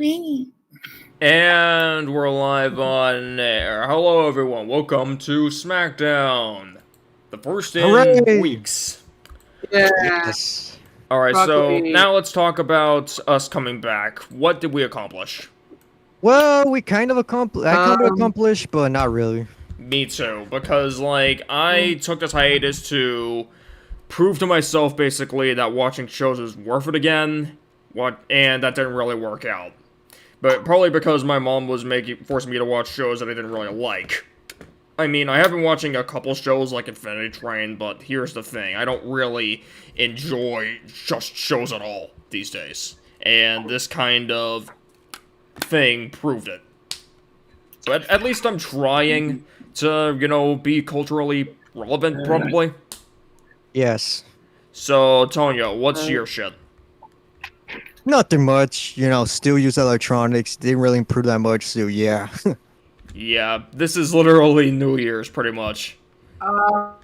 And we're live on air. Hello, everyone. Welcome to SmackDown. The first in Hooray! weeks. Yeah. Yes. Alright, so Broccoli. now let's talk about us coming back. What did we accomplish? Well, we kind of accomplished, but not really. Me too, because, I took this hiatus to prove to myself, basically, that watching shows is worth it again, and that didn't really work out. But probably because my mom was forcing me to watch shows that I didn't really like. I mean, I have been watching a couple shows like Infinity Train, but here's the thing. I don't really enjoy just shows at all these days. And this kind of thing proved it. So at least I'm trying to, be culturally relevant, probably. Yes. So, Tonyo, what's your shit? Nothing much, still use electronics, didn't really improve that much, so yeah. Yeah, this is literally New Year's, pretty much. I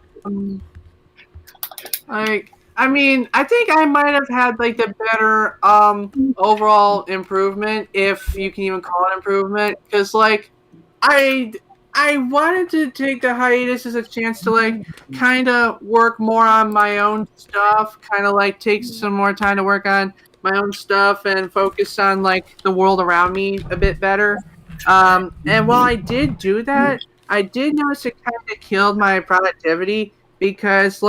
think I might have had the better overall improvement, if you can even call it improvement, because I wanted to take the hiatus as a chance to kind of work more on my own stuff, kind of take some more time to work on my own stuff and focus on the world around me a bit better. And while I did do that, I did notice it kind of killed my productivity because,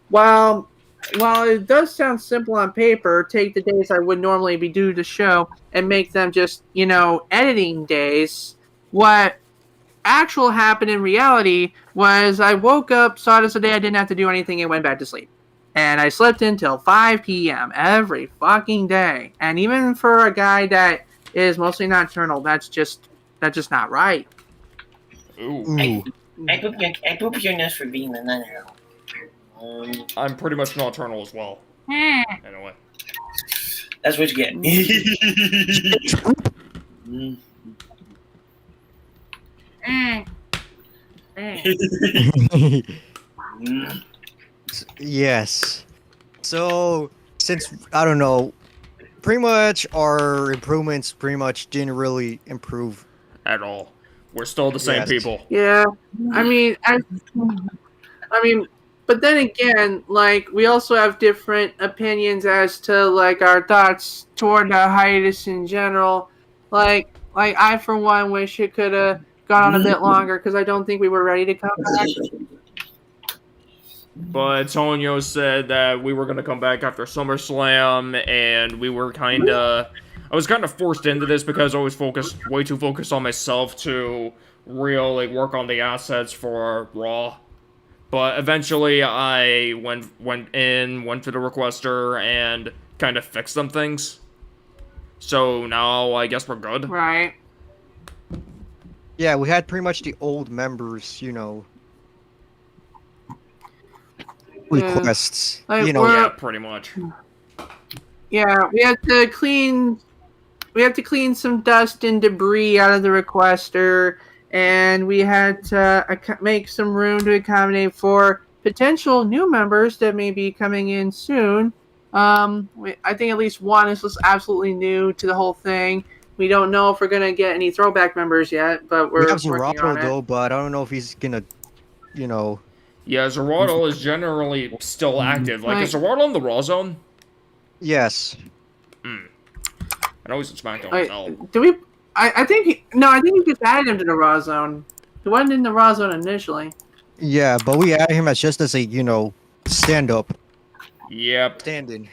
while it does sound simple on paper, take the days I would normally be due to show and make them just, editing days, what actual happened in reality was I woke up, saw it as a day I didn't have to do anything, and went back to sleep. And I slept until 5 p.m. every fucking day. And even for a guy that is mostly nocturnal, that's just not right. Ooh. I poop your nose for being the nocturnal. I'm pretty much nocturnal as well. Anyway. That's what you get. Yes. So, since, I don't know, pretty much our improvements pretty much didn't really improve. At all. We're still the same Yes. people. Yeah, I mean, but then again, we also have different opinions as to our thoughts toward the hiatus in general. I for one wish it could have gone on a bit longer because I don't think we were ready to come back. But Tonyo said that we were going to come back after SummerSlam, and we were I was kind of forced into this because I was way too focused on myself to really work on the assets for Raw. But eventually I went to the requester, and kind of fixed some things. So now I guess we're good. Right. Yeah, we had pretty much the old members, requests. Yeah, pretty much. Yeah, we have to clean some dust and debris out of the requester, and we had to make some room to accommodate for potential new members that may be coming in soon. I think at least one is just absolutely new to the whole thing. We don't know if we're gonna get any throwback members yet, but we're we have working on Zerato, though, but I don't know if he's gonna, Yeah, Zerato is generally still active. Is Zerato in the Raw Zone? Yes. I know he's in SmackDown now. I think we just added him to the Raw Zone. He wasn't in the Raw Zone initially. Yeah, but we added him as a, stand-up. Yep. Stand-in.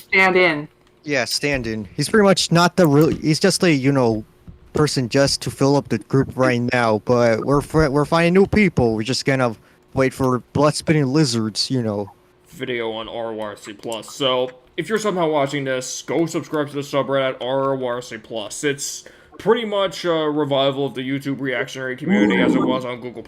Stand in. Yeah, stand-in. He's pretty much not he's just a, person just to fill up the group right now, but we're finding new people. We're just gonna wait for blood-spitting lizards, Video on YRC+. So, if you're somehow watching this, go subscribe to the subreddit YRC+. It's pretty much a revival of the YouTube reactionary community as it was on Google+.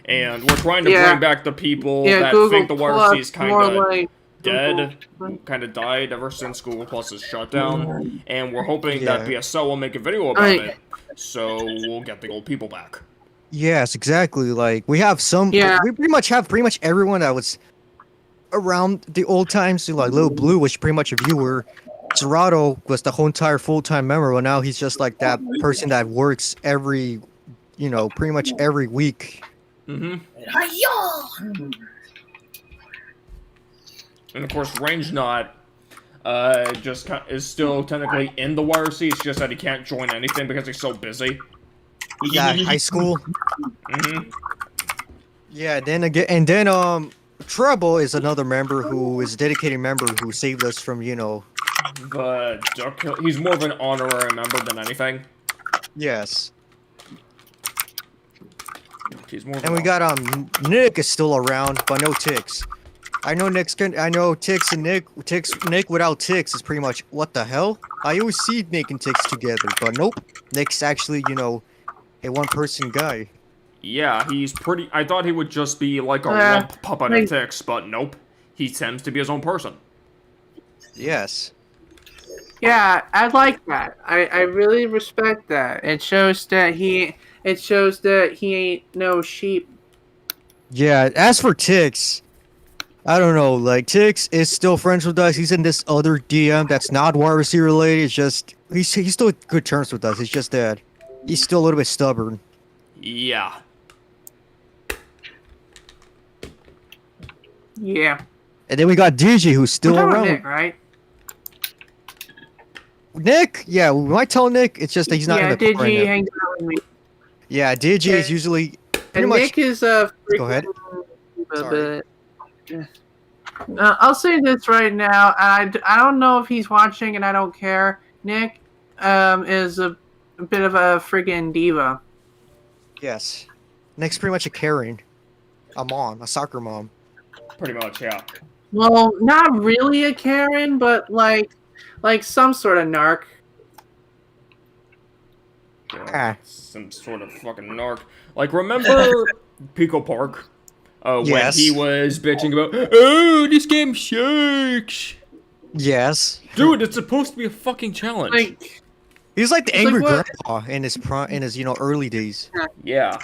And we're trying to bring back the people that Google think the YRC is kind of dead, Google. kind of died ever since Google Plus' shutdown, and we're hoping that BSL will make a video about it, so we'll get the old people back. Yes, exactly. We have some. Yeah. We pretty much have everyone that was around the old times, like Little Blue was pretty much a viewer. Gerardo was the whole entire full-time member, but now he's just like that person that works every, pretty much every week. Mm-hmm. Hi-ya! And of course, Range Not is still technically in the YRC. It's just that he can't join anything because he's so busy. Yeah, high school. Mm-hmm. Yeah, then again, and then Trouble is another member who is a dedicated member who saved us from, But he's more of an honorary member than anything. Yes. He's more. And we got Nick is still around, but no Tix. I know Tix and Nick without Tix is pretty much what the hell? I always see Nick and Tix together, but nope. Nick's actually, a one-person guy. Yeah, he's pretty. I thought he would just be like a lump puppet of Tix, but nope. He tends to be his own person. Yes. Yeah, I like that. I really respect that. It shows that he ain't no sheep. Yeah, as for Tix, I don't know, like, Tix is still friends with us. He's in this other DM that's not YRC related. It's just, he's still good terms with us. It's just that he's still a little bit stubborn. Yeah. Yeah. And then we got DJ, who's still around. Nick, right? Nick? Yeah, we might tell Nick. It's just that he's not in the Digi right now. hangs out with me. Yeah, DJ is usually pretty And much... Nick is Go ahead. Sorry. I'll say this right now. I don't know if he's watching, and I don't care. Nick is a bit of a friggin' diva. Yes. Nick's pretty much a Karen. A mom, a soccer mom. Pretty much, yeah. Well, not really a Karen, but like some sort of narc. Ah. Some sort of fucking narc. Like, remember Pico Park? Yes. When he was bitching about, oh, this game sucks. Yes. Dude, it's supposed to be a fucking challenge. Like, He's like the It's like angry what? grandpa in his early days. Yeah.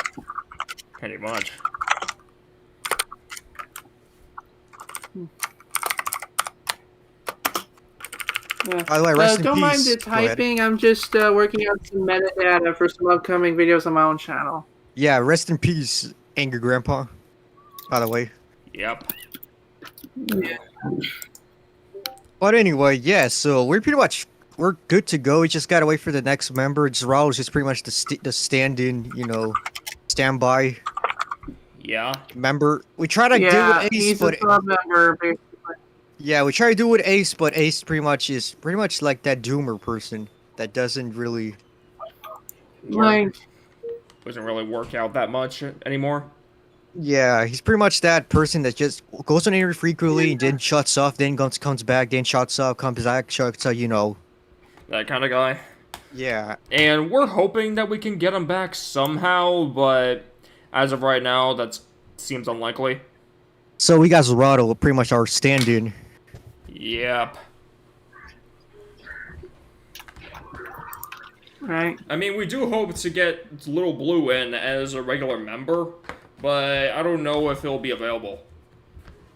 Pretty much. By the way, rest in don't peace. mind the Go ahead. typing. I'm just working on some metadata for some upcoming videos on my own channel. Yeah, rest in peace, angry grandpa. By the way. Yep. Yeah. But anyway, yeah, so we're good to go. We just gotta wait for the next member. Gerald is just pretty much the stand-in, standby Yeah. member. We try to do Yeah, with Ace, he's but a sub member, basically. yeah, we try to do with Ace, but Ace is pretty much like that doomer person that doesn't really. Like, Doesn't really work out that much anymore. Yeah, he's pretty much that person that just goes on interview frequently, and then shuts off, then comes back, then shuts off, comes back, shuts off, That kind of guy. Yeah. And we're hoping that we can get him back somehow, but as of right now, that seems unlikely. So we got Zerato, pretty much our stand-in. Yep. right. I mean, we do hope to get Little Blue in as a regular member, but I don't know if he'll be available.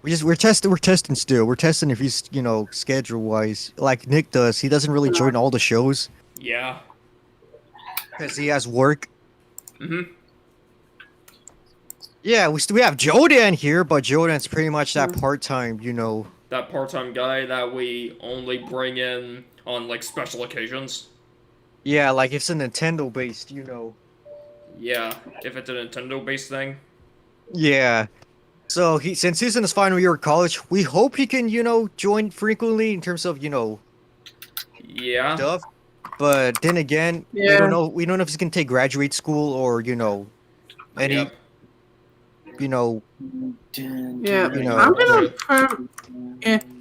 We're testing still. We're testing if he's, schedule-wise, like Nick does. He doesn't really join all the shows Yeah. because he has work. Mm-hmm. Yeah, we have Jodan here, but Jodan's pretty much that part-time, That part-time guy that we only bring in on, like, special occasions. Yeah, like it's a Nintendo-based, Yeah, if it's a Nintendo-based thing. Yeah. So since he's in his final year of college, we hope he can, join frequently in terms of, Yeah. stuff. But then again, we Yeah. don't know. We don't know if he's gonna take graduate school or, any, Yep. Yeah. know. I'm gonna.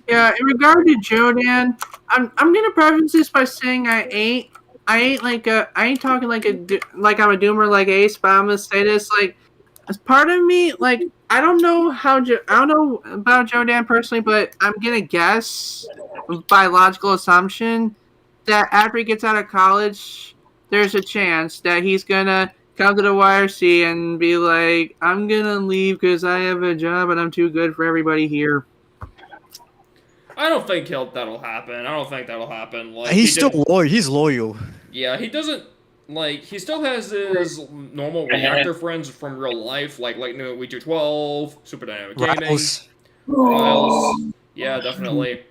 Yeah. In regard to Jodan, I'm gonna preface this by saying I ain't talking like I'm a doomer like Ace, but I'm gonna say this like as part of me, like I don't know about Jodan personally, but I'm gonna guess by logical assumption that after he gets out of college, there's a chance that he's gonna come to the YRC and be like, I'm gonna leave because I have a job and I'm too good for everybody here. I don't think that'll happen. I don't think that'll happen. Like He's still loyal. He's loyal. Yeah, he doesn't like. He still has his normal reactor friends from real life, like Lightning We212, Super Dynamic Gaming, Riles. Riles. Yeah, definitely.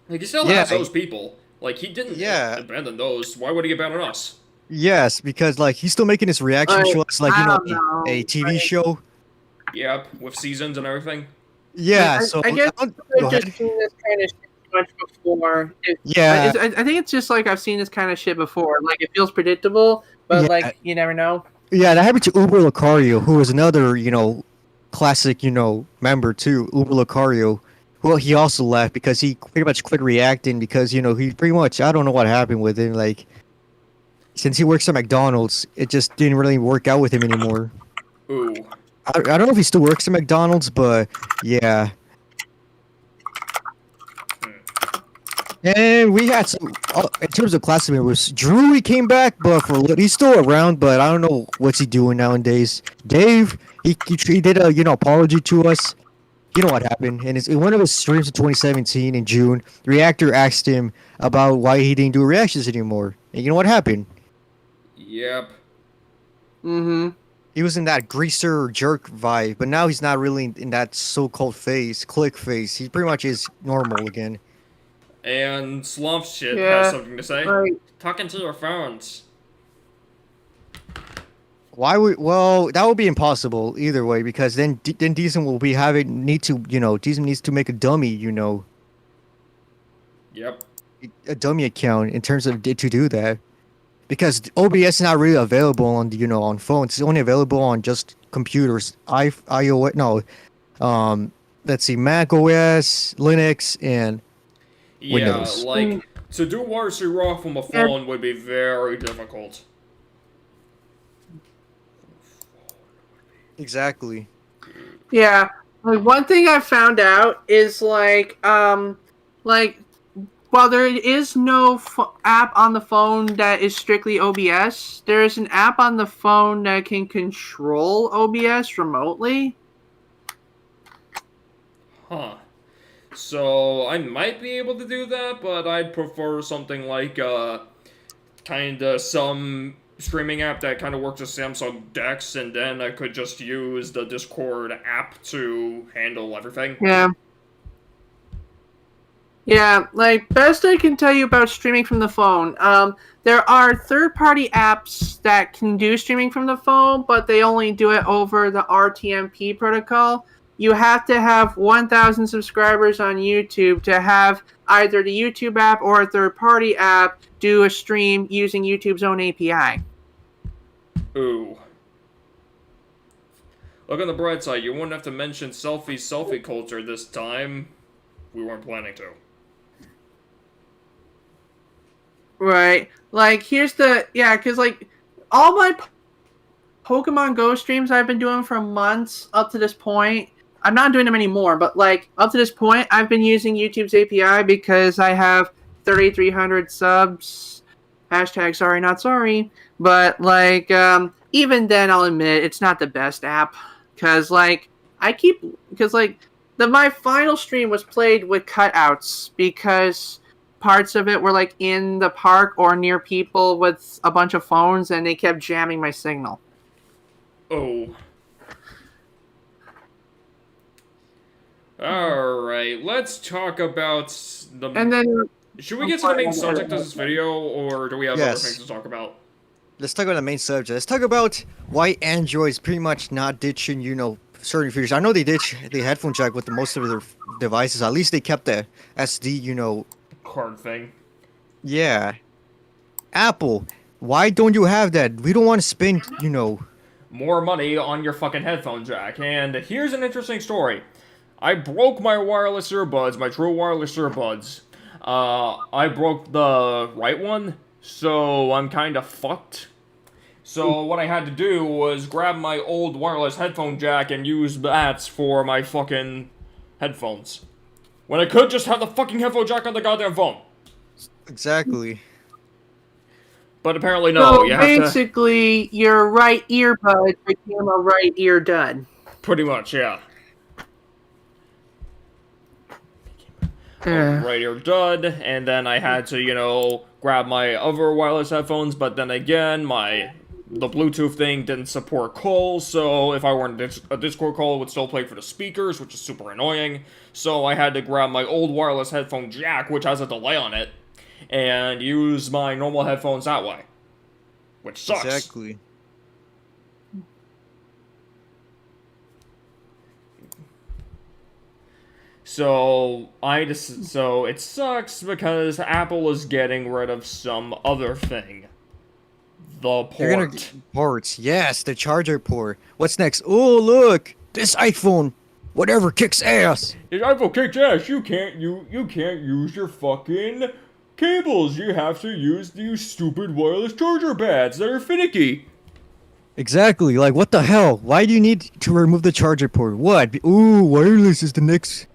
Like he still Yeah, has those people. Like he didn't Yeah. abandon those. Why would he abandon us? Yes, because like he's still making his reaction shows, like I don't know. a TV show. Yep, with seasons and everything. Yeah, I, so I guess go I've just ahead. seen this kind of shit much before. Yeah. I think it's just like I've seen this kind of shit before. Like it feels predictable, but Yeah. like you never know. Yeah, that happened to Uber Lucario, who was another, classic, member too. Uber Lucario. Well, he also left because he pretty much quit reacting because, he pretty much, I don't know what happened with him. Like, since he works at McDonald's, it just didn't really work out with him anymore. Ooh. I don't know if he still works at McDonald's, but yeah. And we had some, in terms of classic members, Drew, he came back, but for a little, he's still around, but I don't know what's he doing nowadays. Dave, he did a, apology to us. You know what happened. And in one of his streams in 2017 in June, the reactor asked him about why he didn't do reactions anymore. And you know what happened? Yep. Mm-hmm. He was in that greaser jerk vibe, but now he's not really in that so-called phase, click phase. He pretty much is normal again. And Slump Shit Yeah, has something to say. right. Talking to your phones. Why would that would be impossible either way because then Decent will be Decent needs to make a dummy, Yep. a dummy account in terms of to do that. Because OBS is not really available on on phones. It's only available on just computers. iOS let's see, Mac OS, Linux, and Yeah, Windows. like to do YRC Raw from a phone would be very difficult. Exactly. Yeah. Like one thing I found out is while there is no app on the phone that is strictly OBS, there is an app on the phone that can control OBS remotely. Huh. So I might be able to do that, but I'd prefer something like kinda some streaming app that kinda works with Samsung Dex, and then I could just use the Discord app to handle everything. Yeah. Yeah, like best I can tell you about streaming from the phone. There are third-party apps that can do streaming from the phone, but they only do it over the RTMP protocol. You have to have 1,000 subscribers on YouTube to have either the YouTube app or a third-party app do a stream using YouTube's own API. Ooh. Look on the bright side, you wouldn't have to mention selfie culture this time. We weren't planning to. Right. Like, here's the... Yeah, because, like, all my Pokemon Go streams I've been doing for months up to this point... I'm not doing them anymore, but, like, up to this point, I've been using YouTube's API because I have 3,300 subs. Hashtag sorry, not sorry. But, like, even then, I'll admit, it's not the best app. Because, like, my final stream was played with cutouts because... parts of it were like in the park or near people with a bunch of phones and they kept jamming my signal. Oh. Alright, let's talk about the... And then... Should we get to the main subject of this video, or do we have other Yes. things to talk about? Let's talk about the main subject. Let's talk about why Android's pretty much not ditching, certain features. I know they ditch the headphone jack with most of their devices. At least they kept the SD, Card thing. Yeah. Apple, why don't you have that? We don't want to spend, More money on your fucking headphone jack. And here's an interesting story. I broke my wireless earbuds, my true wireless earbuds. I broke the right one, so I'm kind of fucked. So what I had to do was grab my old wireless headphone jack and use that for my fucking headphones. When I could just have the fucking headphone jack on the goddamn phone. Exactly. But apparently no, So you have to... basically, your right earbud became a right ear dud. Pretty much, yeah. radio dud, and then I had to, you know, grab my other wireless headphones, but then again, the Bluetooth thing didn't support calls, so if I were in a Discord call, it would still play for the speakers, which is super annoying. So I had to grab my old wireless headphone jack, which has a delay on it, and use my normal headphones that way. Which sucks. Exactly. So it sucks because Apple is getting rid of some other thing. The port. Ports, yes, the charger port. What's next? Oh, look, this iPhone, whatever, kicks ass. This iPhone kicks ass. You can't use your fucking cables. You have to use these stupid wireless charger pads that are finicky. Exactly, like what the hell? Why do you need to remove the charger port? What? Ooh, wireless is the next.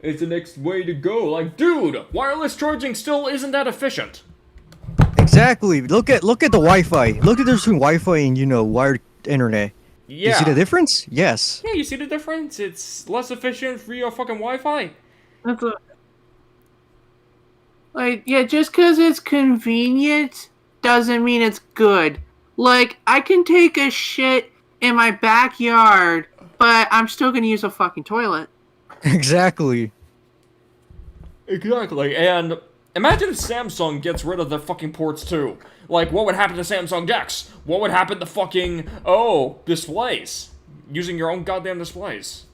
It's the next way to go. Like, dude, wireless charging still isn't that efficient. Exactly. Look at the Wi-Fi. Look at the difference between Wi-Fi and wired internet. Yeah. You see the difference? Yes. Yeah, you see the difference? It's less efficient for your fucking Wi-Fi. That's like, yeah, just because it's convenient doesn't mean it's good. Like, I can take a shit in my backyard, but I'm still gonna use a fucking toilet. Exactly. Exactly, and imagine if Samsung gets rid of their fucking ports too. Like, what would happen to Samsung DeX? What would happen to fucking, displays? Using your own goddamn displays.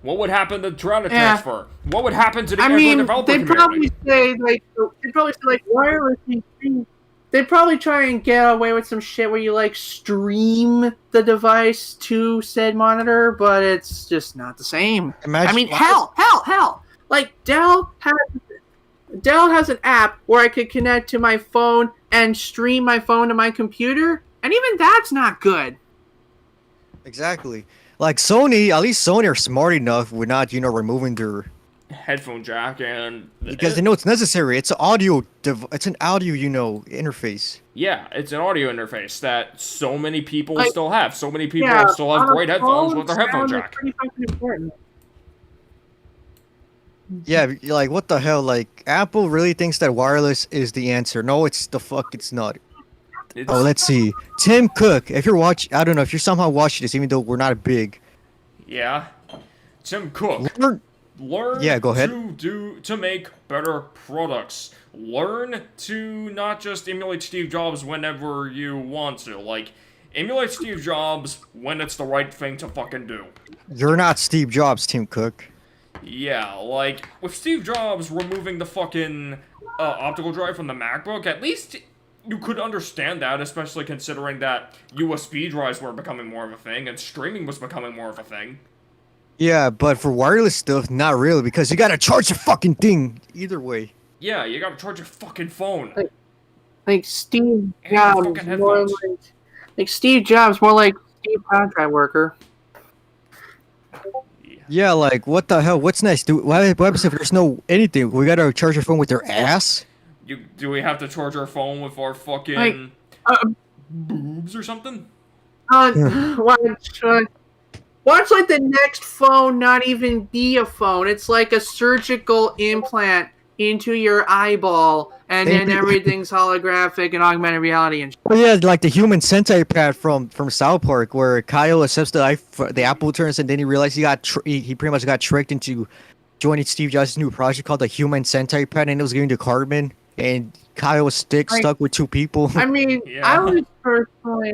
What would happen to data transfer? What would happen to the Android developer community? They'd probably say, like, wireless things. They'd probably try and get away with some shit where you, like, stream the device to said monitor, but it's just not the same. Hell! Like, Dell has an app where I could connect to my phone and stream my phone to my computer, and even that's not good. Exactly. Like Sony, at least Sony are smart enough with not, removing their headphone jack and because they know it's necessary. It's an audio interface. Yeah, it's an audio interface that so many people Like, still have. So many people still have great headphones with their headphone jack. Pretty fucking important. Yeah, like what the hell? Like Apple really thinks that wireless is the answer. No, it's not. Oh, let's see. Tim Cook, if you're I don't know if you're somehow watching this, even though we're not big. Yeah. Tim Cook. Learn go ahead. to make better products. Learn to not just emulate Steve Jobs whenever you want to. Like, emulate Steve Jobs when it's the right thing to fucking do. You're not Steve Jobs, Tim Cook. Yeah, like, with Steve Jobs removing the fucking optical drive from the MacBook, at least you could understand that, especially considering that USB drives were becoming more of a thing, and streaming was becoming more of a thing. Yeah, but for wireless stuff, not really, because you gotta charge the fucking thing either way. Yeah, you gotta charge your fucking phone. Like Steve Jobs, Steve Jobs, more like Steve contract worker. Yeah, like what the hell? What's next? What happens if there's no anything? We gotta charge your phone with their ass? Do we have to charge our phone with our fucking boobs or something? Watch like the next phone not even be a phone. It's like a surgical implant into your eyeball, and then everything's holographic and augmented reality and shit. Oh yeah, like the human centipede from South Park, where Kyle accepts the Apple turns, and then he realized he pretty much got tricked into joining Steve Jobs' new project called the Human Centipede, and it was given to Cartman, and Kyle was stuck with two people. I mean, yeah. I was personally.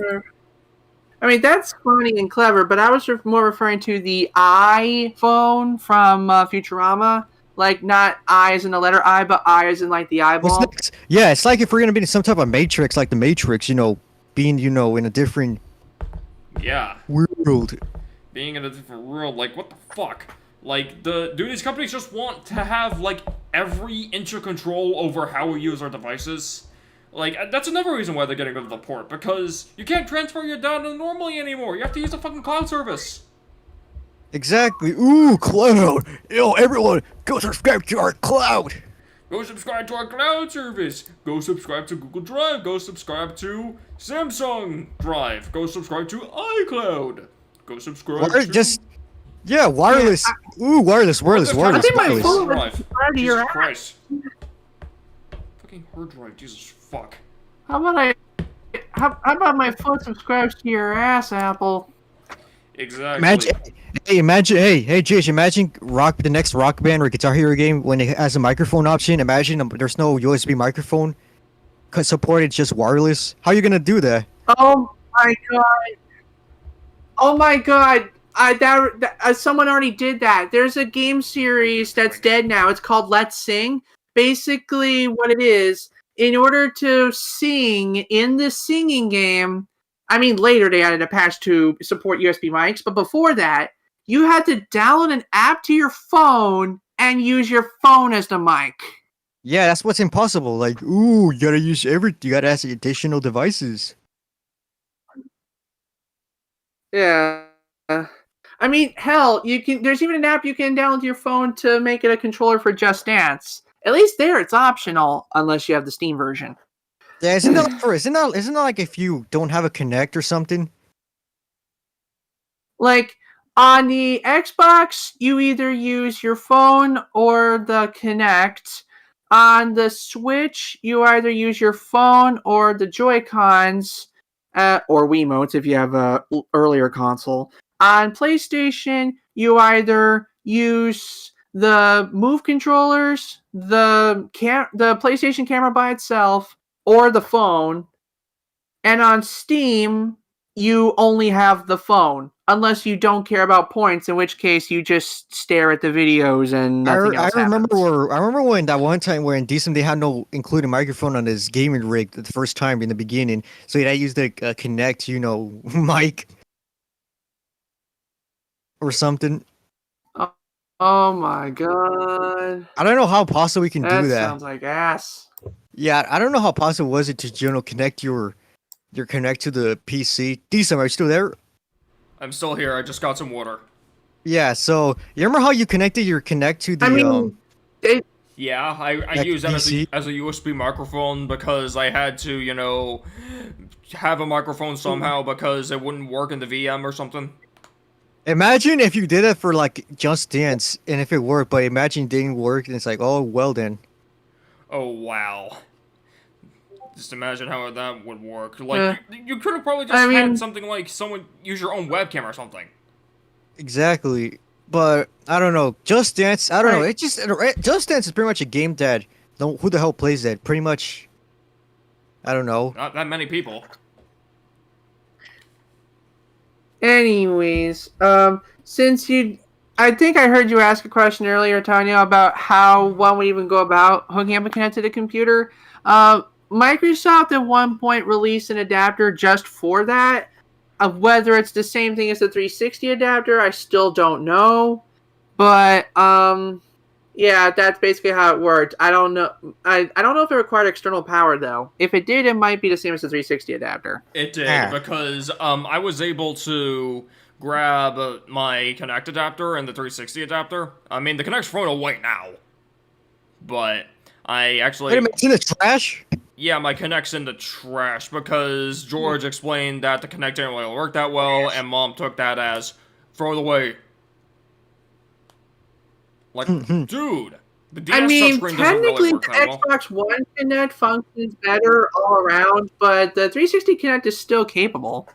I mean, that's funny and clever, but I was more referring to the iPhone from Futurama. Like, not I as in the letter I, but I as in, like, the eyeball. Yeah, it's like if we're going to be in some type of Matrix, like the Matrix, being, in a different world. Being in a different world, like, what the fuck? Like, these companies just want to have, like, every inch of control over how we use our devices. Like, that's another reason why they're getting rid of the port, because you can't transfer your data normally anymore. You have to use a fucking cloud service. Exactly. Ooh, cloud. Yo, everyone, go subscribe to our cloud. Go subscribe to our cloud service. Go subscribe to Google Drive. Go subscribe to Samsung Drive. Go subscribe to iCloud. Go subscribe to... Yeah, wireless. Ooh, wireless, wireless, What the wireless, fuck? I think my wireless. phone- Drive. Subscribe to your Jesus app. Christ. Fucking hard drive, Jesus fuck. How about my phone subscribes to your ass, Apple? Exactly. Imagine, hey, Jish, imagine the next Rock Band or Guitar Hero game when it has a microphone option. Imagine there's no USB microphone, cause supported just wireless. How you gonna do that? Oh my god! Oh my god! Someone already did that. There's a game series that's dead now. It's called Let's Sing. Basically, what it is, in order to sing in the singing game, I mean, later they added a patch to support USB mics, but before that, you had to download an app to your phone and use your phone as the mic. Yeah, that's what's impossible. Like, ooh, you gotta use you gotta add additional devices. Yeah. I mean, hell, there's even an app you can download to your phone to make it a controller for Just Dance. At least there it's optional unless you have the Steam version. Yeah, isn't that like if you don't have a Connect or something? Like on the Xbox, you either use your phone or the Kinect. On the Switch, you either use your phone or the Joy-Cons, or Wiimotes if you have a earlier console. On PlayStation, you either use the Move controllers, the PlayStation camera by itself, or the phone. And on Steam, you only have the phone, unless you don't care about points, in which case you just stare at the videos and nothing else happens. I remember when that one time where in Decent they had no included microphone on his gaming rig the first time in the beginning, so he had to use the Connect, mic or something. Oh my god. I don't know how possible we can That do that. sounds like ass. Yeah, I don't know how possible was it to connect your Connect to the PC. Decent, are you still there? I'm still here, I just got some water. Yeah, so you remember how you connected your Connect to the I mean, Yeah, I Like use that PC? as a USB microphone because I had to, have a microphone somehow because it wouldn't work in the VM or something. Imagine if you did it for like Just Dance and if it worked, but imagine it didn't work and it's like, oh well then. Oh, wow. Just imagine how that would work. Like, you could have probably just had something like someone use your own webcam or something. Exactly. But I don't know. Just Dance, I don't know. Just Dance is pretty much a game that who the hell plays that? Pretty much I don't know. Not that many people. anyways, since I think I heard you ask a question earlier, Tanya, about how one would even go about hooking up a Kinect to the computer. Microsoft at one point released an adapter just for that. Whether it's the same thing as the 360 adapter, I still don't know. But yeah, that's basically how it worked. I don't know. I don't know if it required external power though. If it did, it might be the same as the 360 adapter. It did because I was able to grab my Kinect adapter and the 360 adapter. I mean, the Kinect's thrown away now, but I actually. Wait a minute, it's in the trash? Yeah, my Kinect's in the trash because George explained that the Kinect didn't really work that well, and Mom took that as throw it away. Like, dude, the DS I mean, touchscreen doesn't technically, really work the that well. Xbox One Kinect functions better all around, but the 360 Kinect is still capable.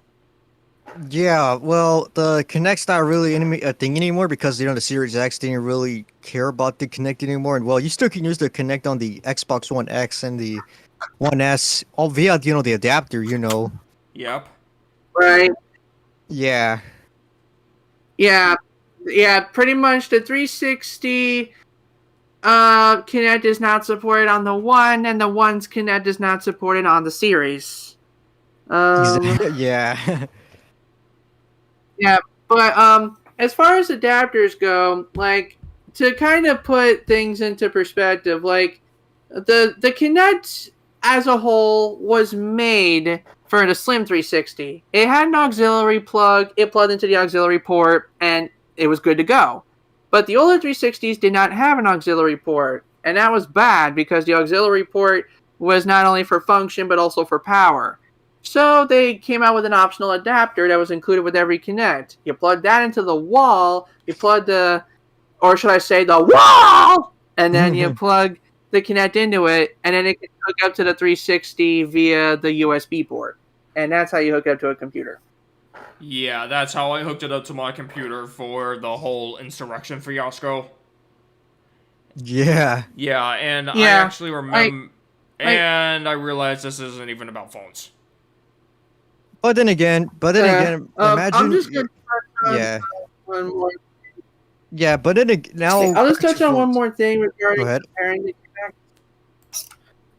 Yeah, well, the Kinect's not really a thing anymore because the Series X didn't really care about the Kinect anymore. And well, you still can use the Kinect on the Xbox One X and the One S, all via the adapter. Yep. Right. Yeah. Yeah. Pretty much the 360 Kinect is not supported on the One, and the One's Kinect is not supported on the Series. Yeah. Yeah, but as far as adapters go, like, to kind of put things into perspective, like, the Kinect as a whole was made for the Slim 360. It had an auxiliary plug, it plugged into the auxiliary port, and it was good to go. But the older 360s did not have an auxiliary port, and that was bad because the auxiliary port was not only for function but also for power. So they came out with an optional adapter that was included with every Kinect. You plug that into the wall, you plug the, or should I say the wall, and then you plug the Kinect into it, and then it can hook up to the 360 via the USB port. And that's how you hook up to a computer. Yeah, that's how I hooked it up to my computer for the whole insurrection fiasco. Yeah. Yeah, and I Yeah, actually remember, and I realized this isn't even about phones. But then again, imagine. I'm just gonna touch on Yeah. one more. Yeah, but then now. I'll just touch on one more thing Go regarding ahead. comparing the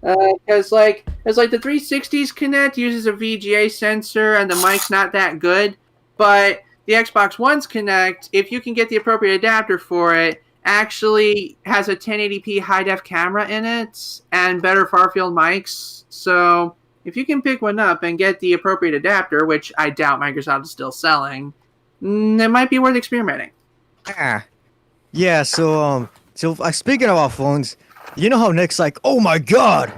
Kinect. Because like the 360's Kinect uses a VGA sensor and the mic's not that good, but the Xbox One's Kinect, if you can get the appropriate adapter for it, actually has a 1080p high def camera in it and better far field mics. So if you can pick one up and get the appropriate adapter, which I doubt Microsoft is still selling, it might be worth experimenting. Yeah. So speaking about phones, you know how Nick's like, oh my god.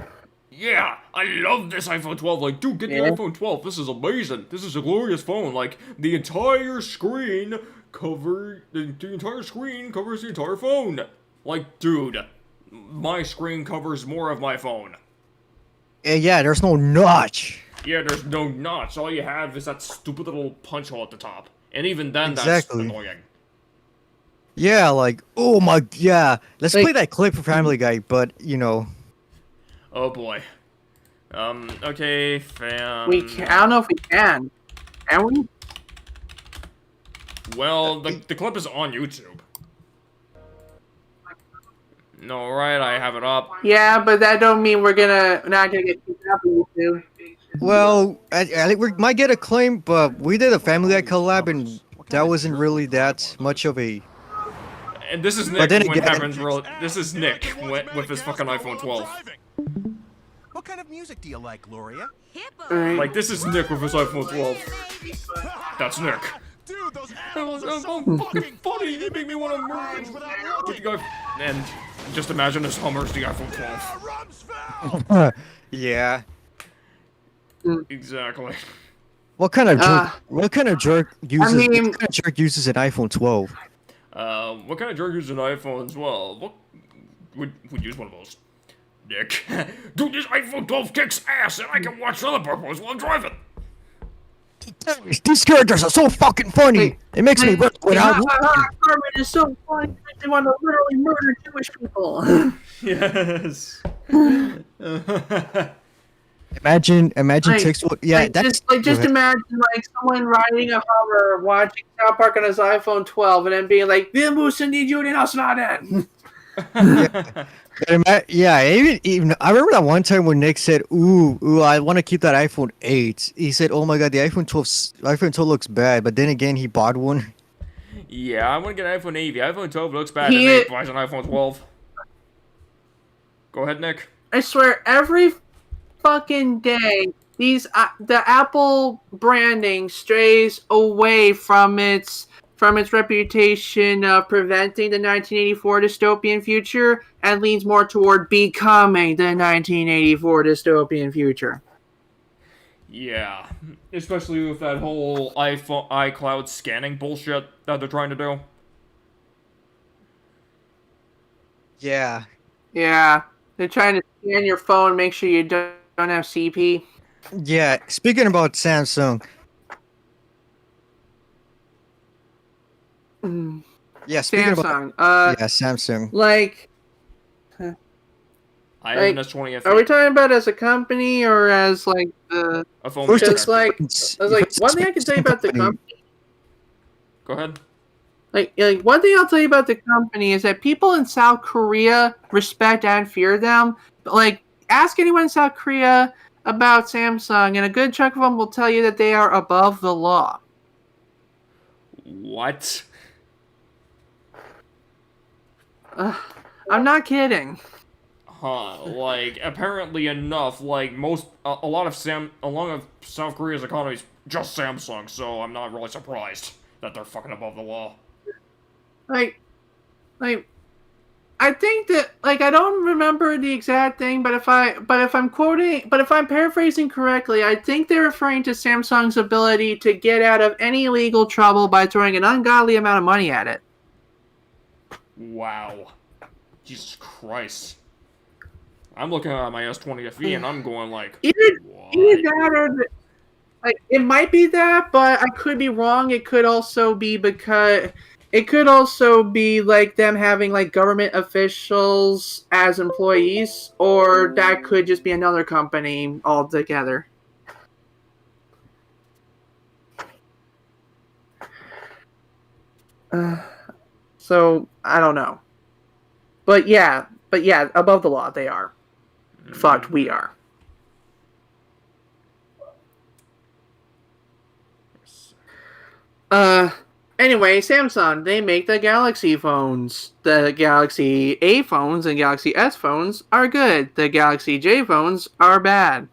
Yeah, I love this iPhone 12. Like, dude, get the iPhone 12. This is amazing. This is a glorious phone. Like, the entire screen covers the entire phone. Like, dude, my screen covers more of my phone. Yeah, there's no notch. Yeah, there's no notch. All you have is that stupid little punch hole at the top. And even then, Exactly. that's annoying. Yeah, like, oh my, yeah. Let's play that clip for Family Guy, but, you know. Oh boy. Okay, fam. I don't know if we can. Can we? Well, the clip is on YouTube. No, right? I have it up. Yeah, but that don't mean we're not gonna get kicked out of YouTube. Well, I think we might get a claim, but we did a Family Guy collab, and that wasn't really that much of a... And this is Nick But then when again- happens real. This is Nick with his fucking iPhone 12. What kind of music do you like, Gloria? Alright. Like, this is Nick with his iPhone 12. That's Nick. Dude, those That apples was are so so fucking fucking funny. They make me want to Orange murder. without With looking. the guy, and just imagine this Hummer's the iPhone 12. Rumsfeld! Yeah. Exactly. What kind of jerk? Uh, What kind of jerk uses? mean- what kind of jerk uses an iPhone 12? What kind of jerk uses an iPhone as well? What would use one of those? Nick. Dude, this iPhone 12 kicks ass, and I can watch other purposes while I'm driving. These characters are so fucking funny. It makes me work without. Carmen is so funny. They want to literally murder Jewish people. Yes. Imagine Like- text. Yeah, like, that's just imagine like someone riding a Hummer watching South Park on his iPhone 12 and then being like, "Wir müssen die Juden ausschneiden." Yeah, even I remember that one time when Nick said, "Ooh, I want to keep that iPhone 8." He said, "Oh my god, the iPhone 12 looks bad," but then again, he bought one. Yeah, I want to get an iPhone 8. The iPhone 12 looks bad, He- and Nick buys an iPhone 12. Go ahead, Nick. I swear, every fucking day, the Apple branding strays away from its reputation of preventing the 1984 dystopian future and leans more toward becoming the 1984 dystopian future. Yeah, especially with that whole iCloud scanning bullshit that they're trying to do. Yeah. Yeah, they're trying to scan your phone, make sure you don't have CP. Yeah. Speaking about Samsung. Yeah. Speaking about Samsung. yeah, Samsung. Like, I have an S20 FE. are we talking about as a company or as like the? A phone First maker. Because like, experience- I was like, first one thing I can tell you about the company. company. Go ahead. Like one thing I'll tell you about the company is that people in South Korea respect and fear them. But like, ask anyone in South Korea about Samsung, and a good chunk of them will tell you that they are above the law. What? I'm not kidding. Huh? Like, apparently enough. Like a lot of South Korea's economy is just Samsung, so I'm not really surprised that they're fucking above the law. Like, I think that like I don't remember the exact thing, but if I'm paraphrasing correctly, I think they're referring to Samsung's ability to get out of any legal trouble by throwing an ungodly amount of money at it. Wow. Jesus Christ. I'm looking at my S20 FE and I'm going like, Either what? that or like it might be that, but I could be wrong. It could also be like them having like government officials as employees, or that could just be another company altogether. So I don't know, but yeah, above the law they are. Fucked, we are. Anyway, Samsung, they make the Galaxy phones. The Galaxy A phones and Galaxy S phones are good. The Galaxy J phones are bad.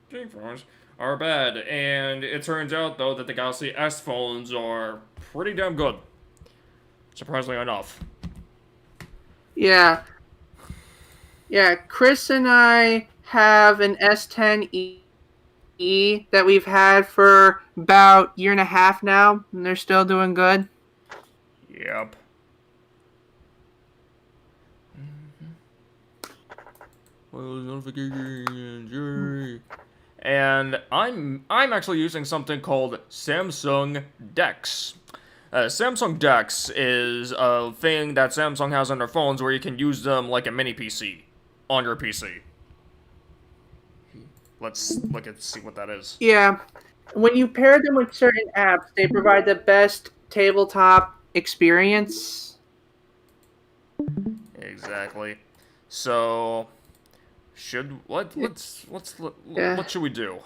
J phones are bad, and it turns out though that the Galaxy S phones are pretty damn good. Surprisingly enough. Yeah. Yeah, Chris and I have an S10e that we've had for about a year and a half now, and they're still doing good. Yep. And I'm actually using something called Samsung DeX. Samsung DeX is a thing that Samsung has on their phones where you can use them like a mini PC on your PC. Let's see what that is. Yeah. When you pair them with certain apps, they provide the best tabletop experience. Exactly. So, what should we do?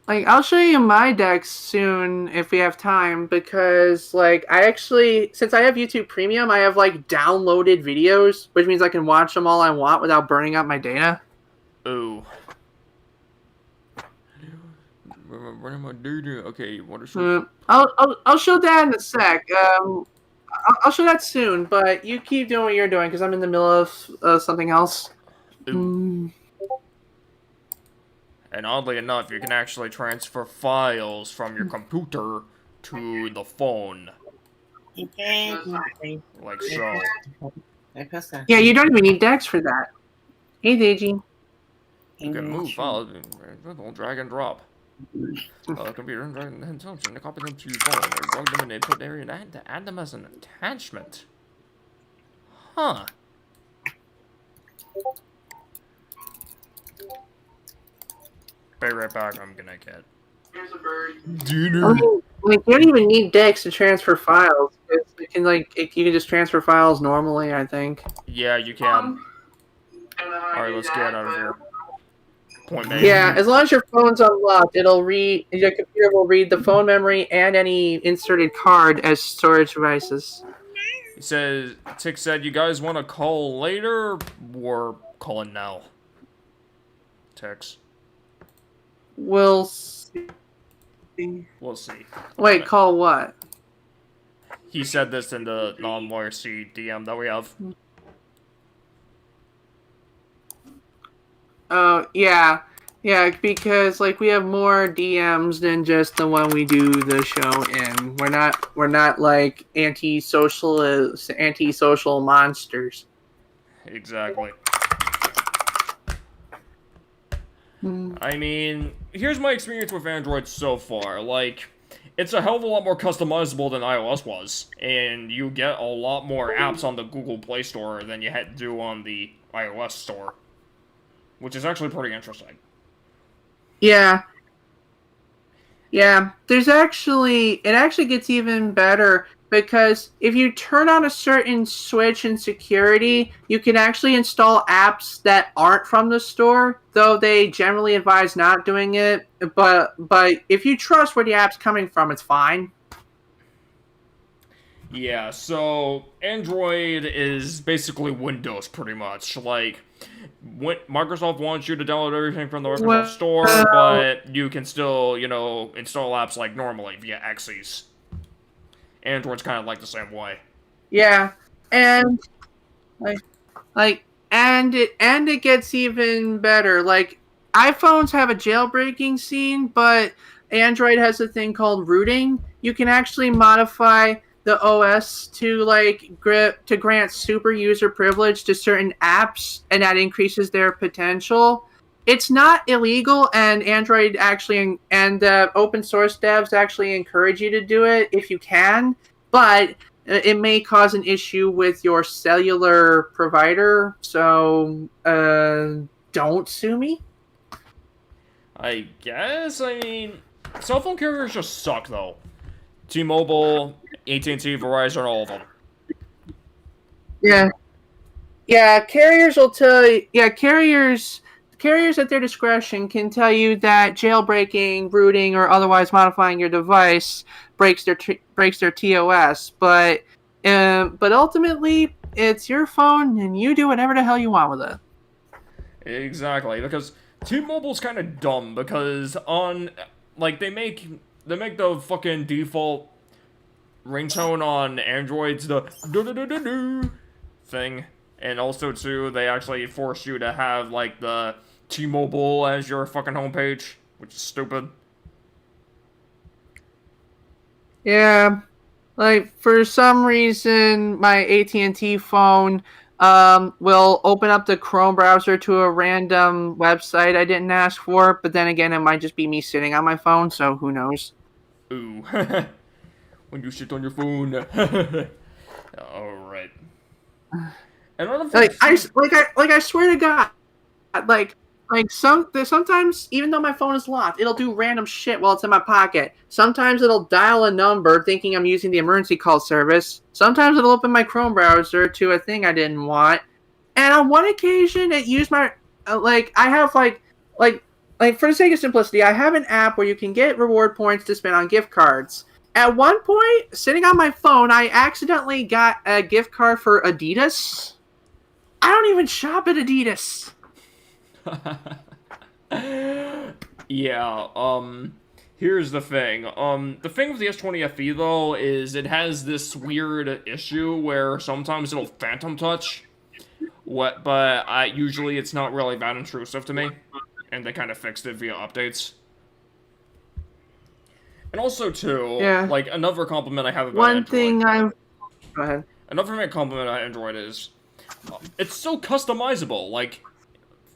Like I'll show you my decks soon if we have time, because like I actually, since I have YouTube Premium, I have like downloaded videos, which means I can watch them all I want without burning up my data. Ooh. Running my data. Okay, what are some... I'll show that in a sec. I'll show that soon, but you keep doing what you're doing because I'm in the middle of something else. And oddly enough, you can actually transfer files from your computer to the phone. Like so. Yeah, you don't even need Dex for that. Hey, Deji. You can move files, drag and drop. Computer and drag and copy them to your phone, or drag them in the input area and add them as an attachment. Huh. Be right back, I'm gonna get dinner. Like, you don't even need Dex to transfer files. You can just transfer files normally, I think. Yeah, you can. Alright, let's get out of here. Point made. Yeah, as long as your phone's unlocked, your computer will read the phone memory and any inserted card as storage devices. He says, Tick said, you guys want to call later or call in now? Ticks. We'll see. We'll see. Wait, call what? He said this in the non-YRC DM that we have. Oh, yeah. Yeah, because like we have more DMs than just the one we do the show in. We're not like anti-social monsters. Exactly. I mean, here's my experience with Android so far. Like, it's a hell of a lot more customizable than iOS was, and you get a lot more apps on the Google Play Store than you had to do on the iOS store, which is actually pretty interesting. Yeah. Yeah, it actually gets even better, because if you turn on a certain switch in security, you can actually install apps that aren't from the store, though they generally advise not doing it. But if you trust where the app's coming from, it's fine. Yeah, so Android is basically Windows pretty much. Like, Microsoft wants you to download everything from the Microsoft Well- Store, but you can still, install apps like normally via Xyz. Android's kind of like the same way. Yeah, and it gets even better. Like iPhones have a jailbreaking scene, but Android has a thing called rooting. You can actually modify the OS to grant super user privilege to certain apps, and that increases their potential. It's not illegal, and Android actually and open source devs actually encourage you to do it if you can, but it may cause an issue with your cellular provider, so don't sue me. I guess, cell phone carriers just suck, though. T-Mobile, AT&T, Verizon, all of them. Yeah, carriers will tell you. Yeah, carriers at their discretion can tell you that jailbreaking, rooting, or otherwise modifying your device breaks their TOS. But ultimately, it's your phone, and you do whatever the hell you want with it. Exactly, because T-Mobile's kind of dumb, because they make the fucking default ringtone on Androids the do-do-do-do-do thing, and also too, they actually force you to have the T-Mobile as your fucking homepage, which is stupid. Yeah, for some reason, my AT&T phone will open up the Chrome browser to a random website I didn't ask for, but then again, it might just be me sitting on my phone, so who knows? Ooh. When you sit on your phone. Alright. I swear to God, sometimes even though my phone is locked, it'll do random shit while it's in my pocket. Sometimes it'll dial a number thinking I'm using the emergency call service. Sometimes it'll open my Chrome browser to a thing I didn't want. And on one occasion, it used my for the sake of simplicity, I have an app where you can get reward points to spend on gift cards. At one point, sitting on my phone, I accidentally got a gift card for Adidas. I don't even shop at Adidas. Yeah, here's the thing. The thing with the S20 FE, though, is it has this weird issue where sometimes it'll phantom touch. But usually it's not really that intrusive to me. And they kind of fixed it via updates. And also, too, another compliment I have about Android. Go ahead. Another compliment about Android is, it's so customizable.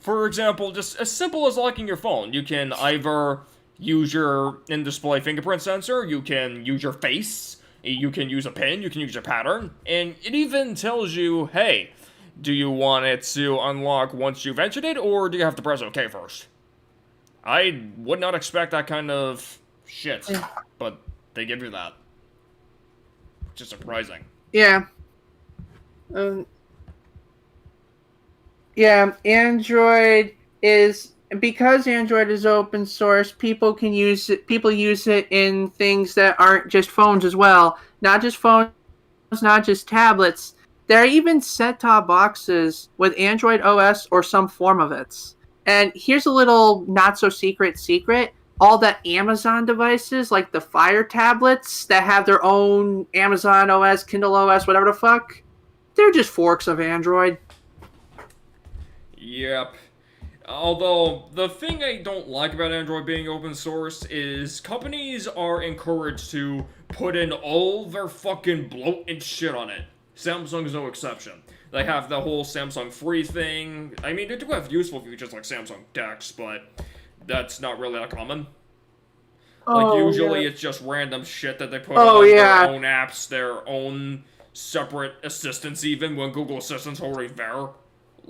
For example, just as simple as locking your phone. You can either use your in-display fingerprint sensor, you can use your face, you can use a pin, you can use a pattern, and it even tells you, hey, do you want it to unlock once you've entered it, or do you have to press OK first? I would not expect that kind of shit, but they give you that. Which is surprising. Yeah. Android is, because Android is open source, people use it in things that aren't just phones as well. Not just phones, not just tablets. There are even set-top boxes with Android OS or some form of it. And here's a little not-so-secret secret. All the Amazon devices, like the Fire tablets that have their own Amazon OS, Kindle OS, whatever the fuck, they're just forks of Android. Yep. Although, the thing I don't like about Android being open source is companies are encouraged to put in all their fucking bloat and shit on it. Samsung is no exception. They have the whole Samsung Free thing. I mean, they do have useful features like Samsung Dex, but that's not really that common. Usually it's just random shit that they put on their own apps, their own separate assistants even, when Google Assistant's already there.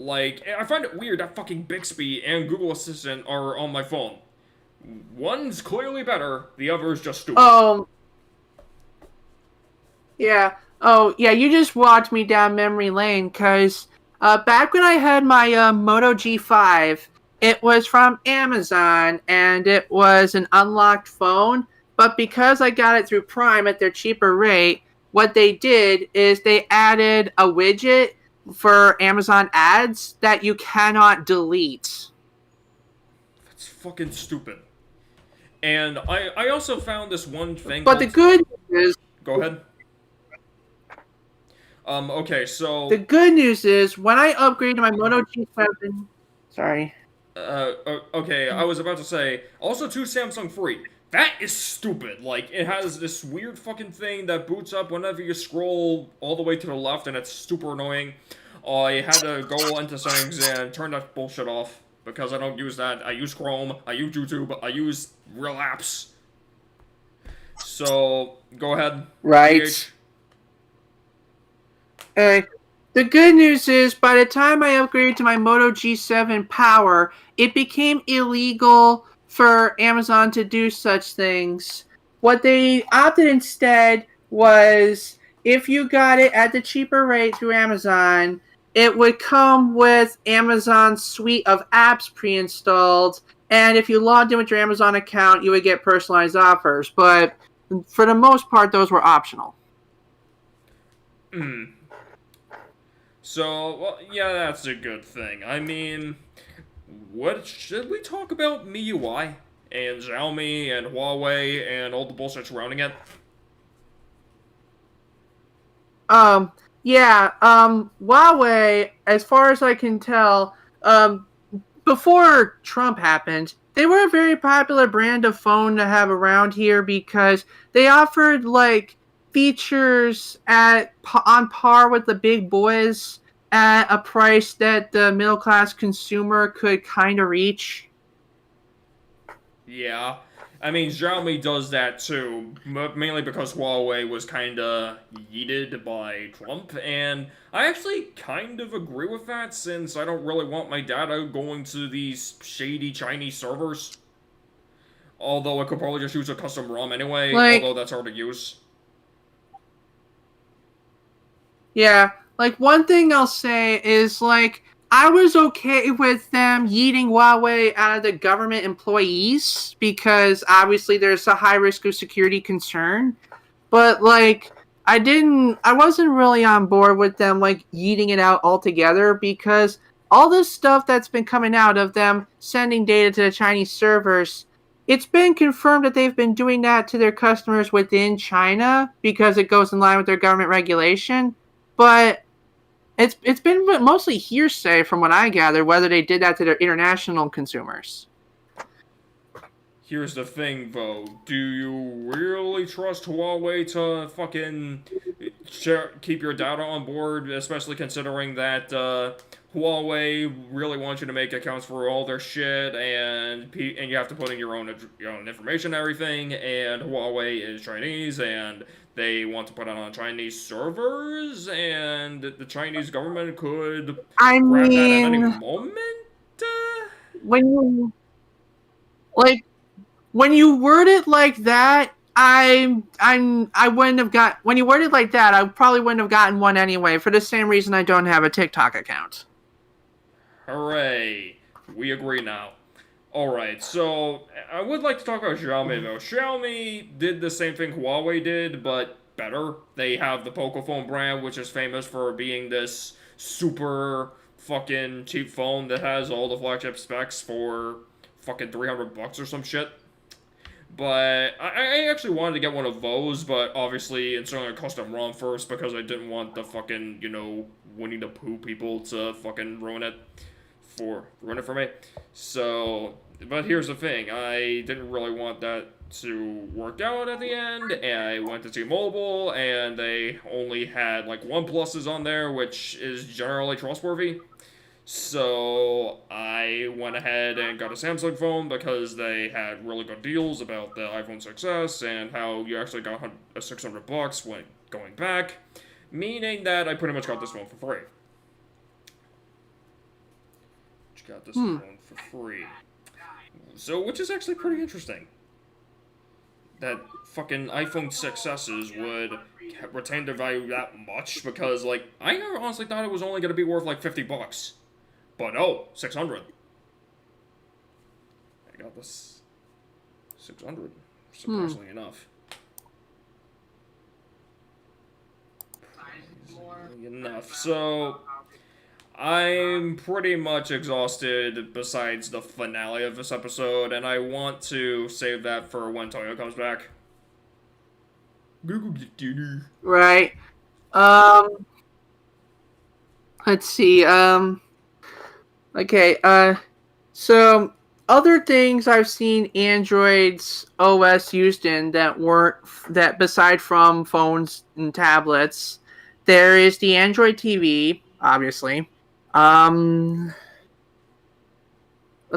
I find it weird that fucking Bixby and Google Assistant are on my phone. One's clearly better, the other is just stupid. Yeah, you just walked me down memory lane, because back when I had my Moto G5, it was from Amazon, and it was an unlocked phone, but because I got it through Prime at their cheaper rate, what they did is they added a widget for Amazon ads that you cannot delete. That's fucking stupid. And I also found this one thing. But the good news is, Go ahead. Okay, so the good news is when I upgrade to my Moto G7, sorry. okay, I was about to say, also too, Samsung Free. That is stupid. Like, it has this weird fucking thing that boots up whenever you scroll all the way to the left, and it's super annoying. I had to go into settings and turn that bullshit off, because I don't use that. I use Chrome, I use YouTube, I use real apps. So, go ahead. Right. PH. The good news is, by the time I upgraded to my Moto G7 Power, it became illegal for Amazon to do such things. What they opted instead was, if you got it at the cheaper rate through Amazon, it would come with Amazon's suite of apps pre-installed, and if you logged in with your Amazon account, you would get personalized offers. But for the most part, those were optional. So, well, yeah, that's a good thing. I mean, what should we talk about MIUI and Xiaomi and Huawei and all the bullshit surrounding it? Huawei, as far as I can tell, before Trump happened, they were a very popular brand of phone to have around here because they offered, like, features on par with the big boys at a price that the middle-class consumer could kind of reach. Yeah. I mean, Xiaomi does that too, mainly because Huawei was kinda yeeted by Trump, and I actually kind of agree with that, since I don't really want my data going to these shady Chinese servers. Although I could probably just use a custom ROM anyway, although that's hard to use. Yeah, like, one thing I'll say is, like, I was okay with them yeeting Huawei out of the government employees because obviously there's a high risk of security concern. But, like, I wasn't really on board with them, like, yeeting it out altogether because all this stuff that's been coming out of them sending data to the Chinese servers, it's been confirmed that they've been doing that to their customers within China because it goes in line with their government regulation. But it's been mostly hearsay from what I gather, whether they did that to their international consumers. Here's the thing, though. Do you really trust Huawei to fucking keep your data on board, especially considering that Huawei really wants you to make accounts for all their shit, and you have to put in your own information and everything, and Huawei is Chinese, and they want to put it on Chinese servers, and the Chinese government could grab that at any moment? When you word it like that, I wouldn't have when you word it like that, I probably wouldn't have gotten one anyway, for the same reason I don't have a TikTok account. Hooray. We agree now. Alright, so I would like to talk about Xiaomi though. Xiaomi did the same thing Huawei did, but better. They have the Pocophone brand, which is famous for being this super fucking cheap phone that has all the flagship specs for fucking $300 or some shit. But I actually wanted to get one of those, but obviously installing a custom ROM first because I didn't want the fucking, Winnie the Pooh people to fucking ruin it for me. So, but here's the thing, I didn't really want that to work out at the end, and I went to T-Mobile, and they only had like OnePluses on there, which is generally trustworthy. So I went ahead and got a Samsung phone because they had really good deals about the iPhone 6s and how you actually got $600 when going back, meaning that I pretty much got this phone for free. Got this phone for free. So, which is actually pretty interesting. That fucking iPhone 6s's would retain their value that much because, like, I honestly thought it was only going to be worth like $50. But no, 600. I got this 600, surprisingly enough. Surprisingly enough. So, I'm pretty much exhausted besides the finale of this episode, and I want to save that for when Toyo comes back. Google get dinner. Right. Let's see. Okay. So other things I've seen Android's OS used in that weren't that beside from phones and tablets, there is the Android TV, obviously. Let's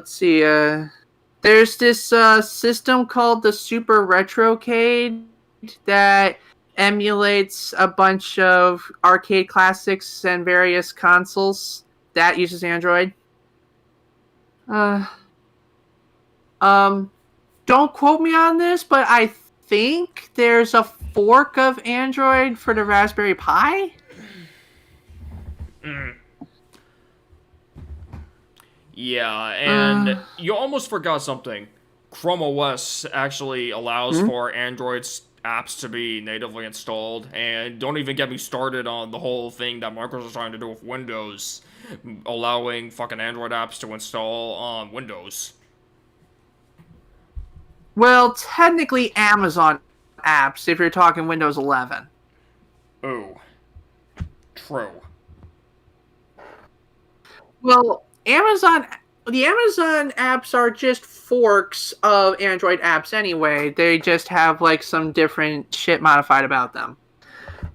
see. There's this system called the Super Retrocade that emulates a bunch of arcade classics and various consoles that uses Android. Don't quote me on this, but I think there's a fork of Android for the Raspberry Pi. Yeah, and you almost forgot something. Chrome OS actually allows for Android's apps to be natively installed, and don't even get me started on the whole thing that Microsoft is trying to do with Windows, allowing fucking Android apps to install on Windows. Well, technically Amazon apps if you're talking Windows 11. Oh, true. Well, the Amazon apps are just forks of Android apps anyway. They just have like some different shit modified about them.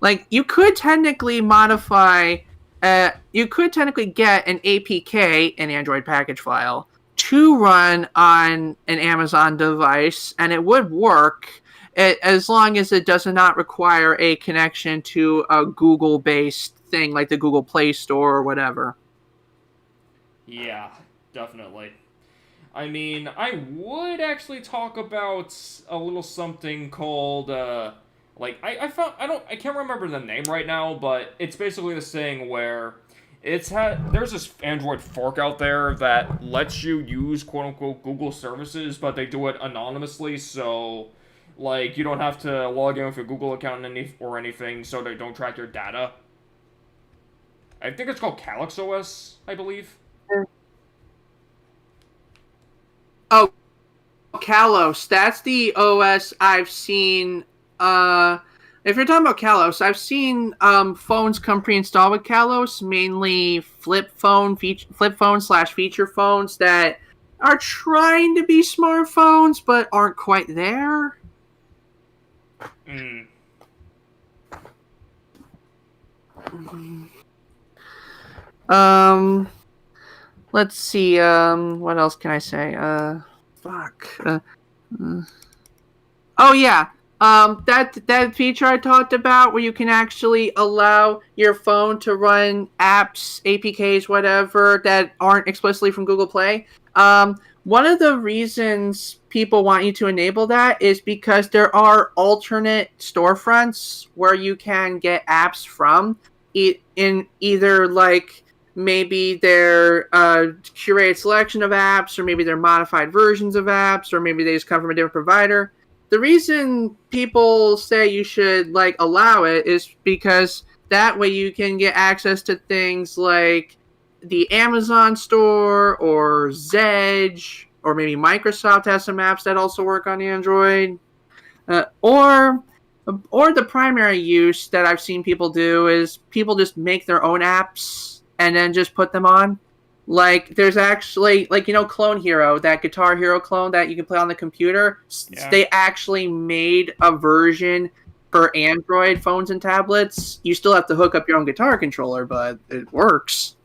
Like you could technically modify, you could technically get an APK, an Android package file, to run on an Amazon device, and it would work as long as it does not require a connection to a Google-based thing like the Google Play Store or whatever. Yeah, definitely. I mean, I would actually talk about a little something called, like, I can't remember the name right now, but it's basically this thing where there's this Android fork out there that lets you use quote-unquote Google services, but they do it anonymously, so, like, you don't have to log in with your Google account or anything, so they don't track your data. I think it's called Calyx OS, I believe. Oh, Kalos. That's the OS I've seen. If you're talking about Kalos, I've seen phones come pre-installed with Kalos, mainly flip phone / feature phones that are trying to be smartphones but aren't quite there. Let's see. What else can I say? Oh yeah. That feature I talked about, where you can actually allow your phone to run apps, APKs, whatever that aren't explicitly from Google Play. One of the reasons people want you to enable that is because there are alternate storefronts where you can get apps from, in either like maybe they're a curated selection of apps, or maybe they're modified versions of apps, or maybe they just come from a different provider. The reason people say you should like allow it is because that way you can get access to things like the Amazon store or Zedge, or maybe Microsoft has some apps that also work on Android. Or the primary use that I've seen people do is people just make their own apps and then just put them on. Like, there's actually, like, you know, Clone Hero, that Guitar Hero clone that you can play on the computer? Yeah. They actually made a version for Android phones and tablets. You still have to hook up your own guitar controller, but it works.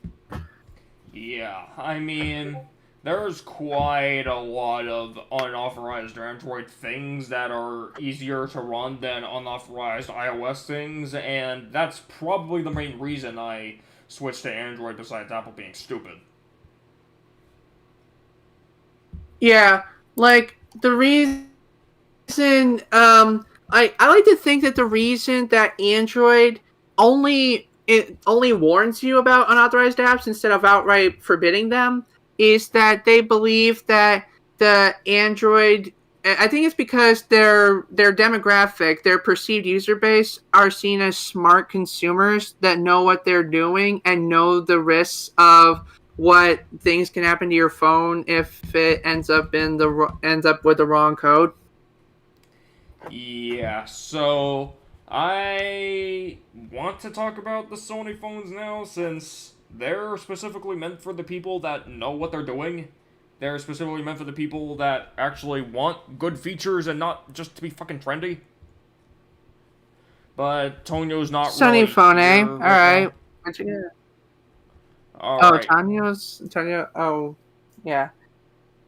Yeah, I mean, there's quite a lot of unauthorized Android things that are easier to run than unauthorized iOS things, and that's probably the main reason I switched to Android, besides Apple being stupid. Yeah, like, the reason, I like to think that the reason that Android only warns you about unauthorized apps instead of outright forbidding them is that they believe that the Android I think it's because their demographic, their perceived user base, are seen as smart consumers that know what they're doing and know the risks of what things can happen to your phone if it ends up with the wrong code. Yeah, so I want to talk about the Sony phones now since they're specifically meant for the people that know what they're doing. They're specifically meant for the people that actually want good features and not just to be fucking trendy. But Tonyo's not Sony really phone, eh? here All right right. What'd you get? now. All Oh, right. Tonyo. Oh, yeah.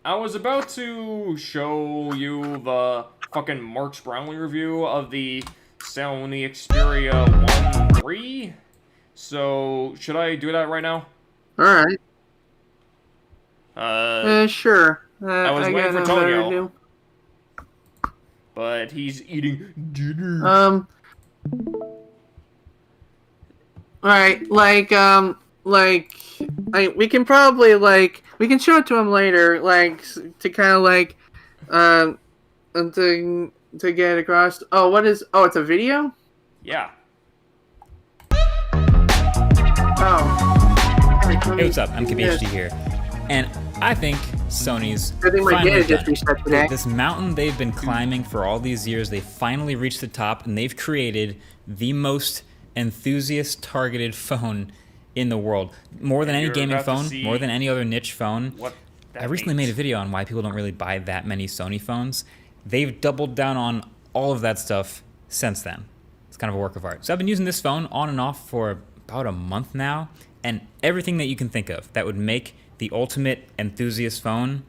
I was about to show you the fucking Marks Brownlee review of the Sony Xperia 1 III. So, should I do that right now? All right. Sure. I was got waiting for nothing better to Tonyo. do. But he's eating dinner. Right, we can probably we can show it to him later, to kind of to get across. Oh, what is? Oh, it's a video. Yeah. Oh. Hey, what's up? I'm KBHD here, and I think Sony's I think my finally data just done it. reset today. This mountain they've been climbing for all these years, they finally reached the top, and they've created the most enthusiast-targeted phone in the world. More than any you're gaming about to phone, see more than any other niche phone. What that I recently means. made a video on why people don't really buy that many Sony phones. They've doubled down on all of that stuff since then. It's kind of a work of art. So I've been using this phone on and off for about a month now, and everything that you can think of that would make the ultimate enthusiast phone,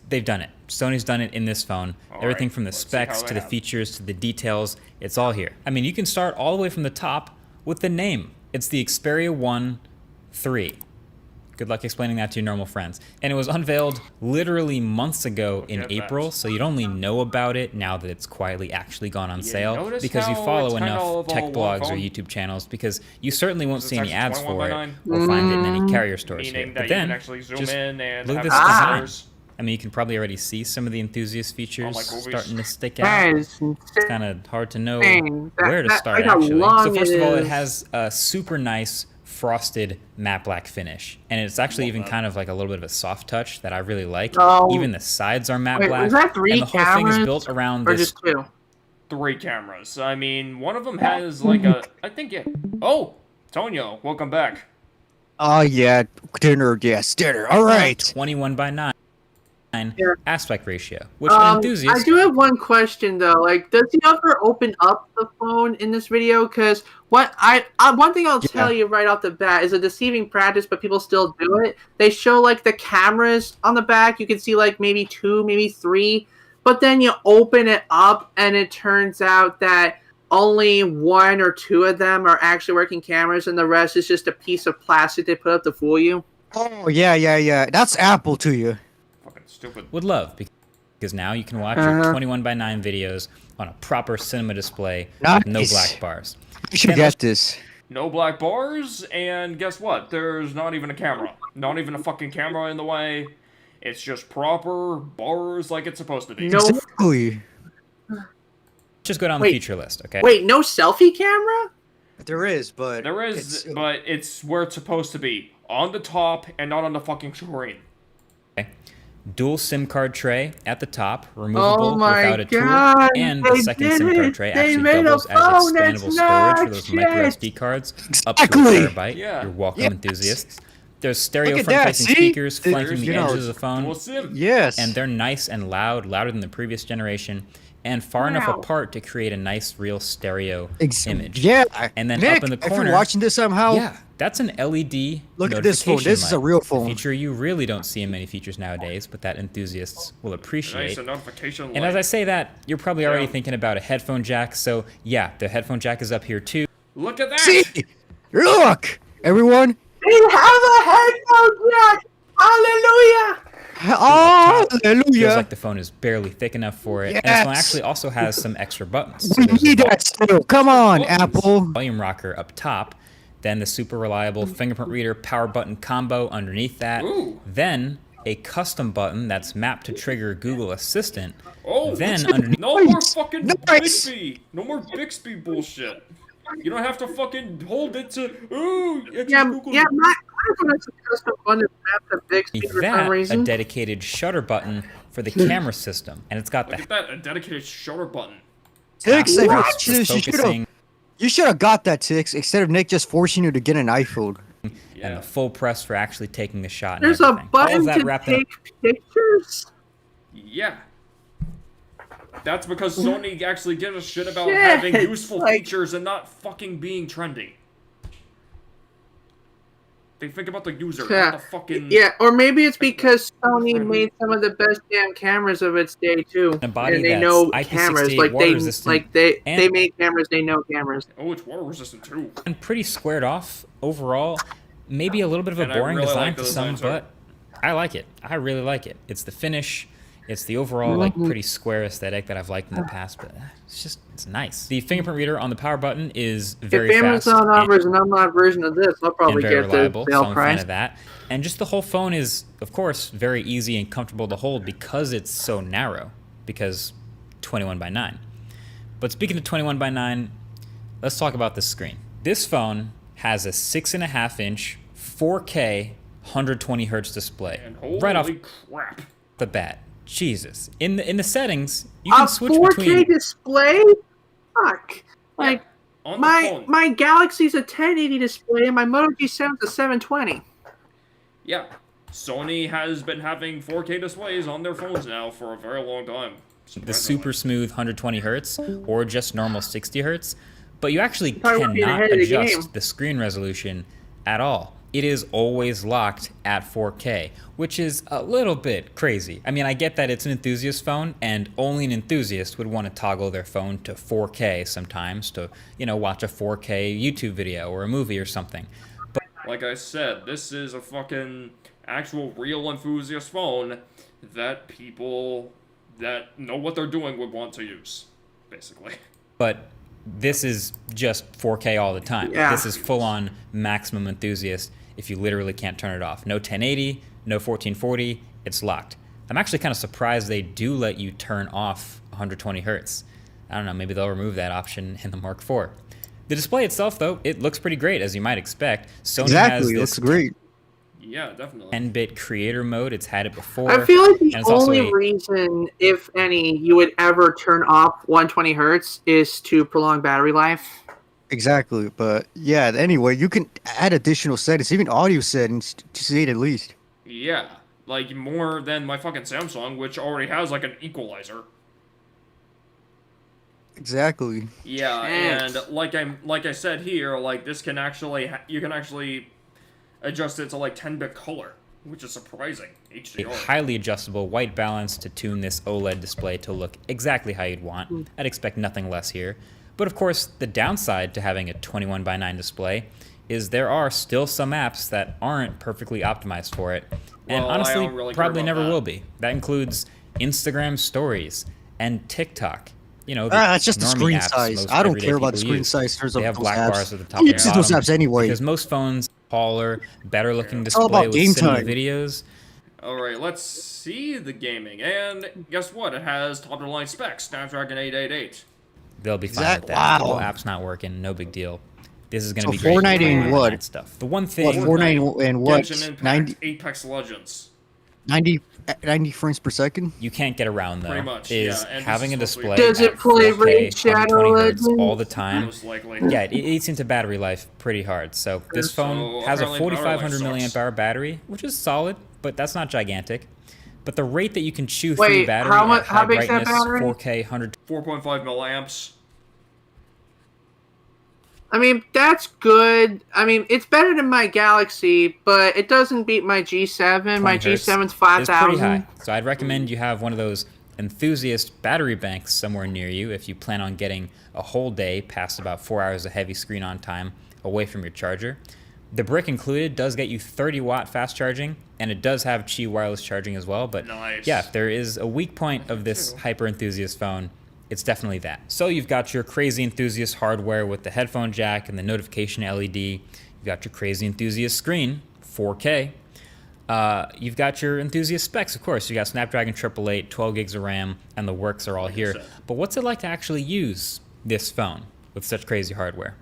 they've done it. Sony's done it in this phone. Everything from the let's see specs how to they the have. features to the details, it's all here. I mean, you can start all the way from the top with the name. It's the Xperia 1 III. Good luck explaining that to your normal friends. And it was unveiled literally months ago in at that. April, so you'd only know about it now that it's quietly actually gone on sale notice because you how follow it's kinda enough all tech one blogs or phone? YouTube channels, because you certainly won't Is see this any actually ads 21 for by it 9? or find it in any carrier stores Meaning here. that But you then, can actually zoom just in and look have at the this design. colors. I mean, you can probably already see some of the enthusiast features Unlike movies. starting to stick That out. is It's kind of hard to know insane. where to start, like how actually. long So first of all, it is. has a super nice frosted matte black finish, and it's actually even kind of like a little bit of a soft touch that I really like. Oh. Even the sides are matte Wait, black, was that 3 and the whole thing cameras is built around or this. just 2? 3 cameras. I mean, one of them has like a. I think it. Oh, Tonyo, welcome back. Oh yeah, dinner. Yes, dinner. All right. 21 by 9 Yeah. aspect ratio, which an enthusiast. I do have one question though. Does he ever open up the phone in this video? Because one thing I'll tell you right off the bat is a deceiving practice, but people still do it. They show the cameras on the back. You can see maybe 2, maybe 3, but then you open it up and it turns out that only 1 or 2 of them are actually working cameras, and the rest is just a piece of plastic they put up to fool you. Oh yeah. That's Apple to you. Fucking stupid. Would love, because now you can watch your 21 by 9 videos on a proper cinema display with no Nice. black bars. You should get this. No black bars, and guess what? There's not even a camera. Not even a fucking camera in the way. It's just proper bars like it's supposed to be. No. Exactly. Just go down Wait. the feature list, okay? Wait, no selfie camera? There is, but There is, but it's where it's supposed to be. On the top and not on the fucking screen. Dual SIM card tray at the top, removable Oh my without a tool, God, and they the second did SIM card it! tray They actually made a doubles as phone that's expandable storage not for those micro shit. SD cards up to a Exactly. terabyte. Yeah. You're welcome, Yeah. enthusiasts. There's stereo Look at that, front-facing see? speakers There's, flanking the you know, edges of the phone, Dual SIM. yes. and they're nice and loud, louder than the previous generation, and far enough Wow. apart to create a nice, real stereo image. Yeah. And then Nick, up in the if corner, you're watching this somehow, yeah, that's an LED. Look at this phone. notification This is a light. real phone. A feature you really don't see in many features nowadays, but that enthusiasts will appreciate. Nice, a notification And as I light. say that, you're probably already Yeah. thinking about a headphone jack. So yeah, the headphone jack is up here too. Look at that! see, look, everyone. They have a headphone jack! Hallelujah! Feels Hallelujah. like the phone is barely thick enough for it. And this Yes. one actually also has some extra buttons. So We there's a need that still. Come on, Apple. volume rocker up top, then the super reliable fingerprint reader power button combo underneath that, Ooh. then a custom button that's mapped to trigger Google Assistant. Oh, Then underneath, no more fucking Nice. Bixby. No more Bixby bullshit. You don't have to fucking hold it to. Ooh, it's Yeah, Google. yeah, my one is a custom one that's mapped to Bixby for that, some a reason. dedicated shutter button for the camera system, and it's got Look the at that, a dedicated shutter button. Tix, What? Focusing you should have got that, Tix, instead of Nick just forcing you to get an iPhone. and Yeah. the full press for actually taking the shot. And There's a everything. All of button that to wrapped up. take pictures. Yeah. That's because Sony actually gives a shit about Shit, having useful like- features and not fucking being trendy. They think about the user, Yeah. not the fucking. Yeah, or maybe it's because Sony made some of the best damn cameras of its day too, A body and they that's know IP68 cameras. Like water they, resistant like they and- make cameras. They know cameras. Oh, it's water resistant too. And pretty squared off overall. Maybe a little bit of a And I boring really design like to the some, design, too. but I like it. I really like it. It's the finish. It's the overall like pretty square aesthetic that I've liked in the past, but it's nice. The fingerprint reader on the power button is very If fast Amazon and, offers an unlocked version of this, I'll and probably very get the reliable, so sale I'm a fan price. of that. And just the whole phone is, of course, very easy and comfortable to hold because it's so narrow, because 21 by 9. But speaking of 21 by 9, let's talk about the screen. This phone has a 6.5-inch 4K 120 hertz display And holy right off crap. the bat. Jesus. In the settings, you can A switch 4K between display? Fuck. Like On the my phone. my Galaxy's a 1080 display and my Moto G7's a 720. Yeah. Sony has been having 4K displays on their phones now for a very long time. the super smooth 120 hertz or just normal 60 hertz, but you actually Probably would be cannot ahead of the game. adjust the screen resolution at all. It is always locked at 4K, which is a little bit crazy. I mean, I get that it's an enthusiast phone, and only an enthusiast would want to toggle their phone to 4K sometimes to, watch a 4K YouTube video or a movie or something. Like I said, this is a fucking actual real enthusiast phone that people that know what they're doing would want to use, basically. But this is just 4K all the time. Yeah. This is full-on maximum enthusiast if you literally can't turn it off. No 1080, no 1440, it's locked. I'm actually kind of surprised they do let you turn off 120 hertz. I don't know, maybe they'll remove that option in the Mark IV. The display itself, though, it looks pretty great, as you might expect. Sony Exactly, has it this looks great. Yeah, definitely. 10-bit creator mode. It's had it before. I feel like the and it's also only a- reason, if any, you would ever turn off 120 hertz is to prolong battery life. Exactly, but yeah. Anyway, you can add additional settings, even audio settings, to say it at least. Yeah, like more than my fucking Samsung, which already has like an equalizer. Exactly. Yeah, Shit. and like I said here, like this can actually you can actually adjust it to like 10-bit color, which is surprising. a HDR. highly adjustable white balance to tune this OLED display to look exactly how you'd want. I'd expect nothing less here. But of course, the downside to having a 21 by 9 display is there are still some apps that aren't perfectly optimized for it. And Well, I honestly, don't really care probably about never that. will be. That includes Instagram stories and TikTok. The That's just the normie screen apps size. most I don't everyday care about the people screen use. size. There's They have those black apps. bars at the top You of use their those bottom apps anyway. because most phones taller, better looking all display about with game cinema time. videos. Alright, let's see the gaming. And guess what? It has top-of-the-line specs, Snapdragon 888. They'll be fine Exact- with that. The whole wow. app's not working, no big deal. This is going to So be great. 490 and for what? that stuff. The one What, thing 490 and what? Genshin Impact, 90, Apex Legends. 90 frames per second? you can't get around though Pretty much, is yeah, and having a this is display supposed Does it at play 4K, Raid Shadow 120 hertz Legends? all the time. Most likely. Yeah, it eats into battery life pretty hard. So this So, phone has a apparently battery life 4,500 milliamp sucks. hour battery, which is solid, but that's not gigantic. But the rate that you can chew Wait, through battery how mu- at how high big's that brightness, battery? 4K, 100 4.5 milliamps. I mean, that's good. I mean, it's better than my Galaxy, but it doesn't beat my G7. My 20 hertz G7's is pretty 5,000. high. So I'd recommend you have one of those enthusiast battery banks somewhere near you if you plan on getting a whole day past about 4 hours of heavy screen on time away from your charger. The brick included does get you 30-watt fast charging, and it does have Qi wireless charging as well. But Nice. yeah, if there is a weak point of this hyper enthusiast phone, it's definitely that. So you've got your crazy enthusiast hardware with the headphone jack and the notification LED. You've got your crazy enthusiast screen, 4K. You've got your enthusiast specs, of course. You got Snapdragon 888, 12 gigs of RAM, and the works are all here. But what's it like to actually use this phone with such crazy hardware?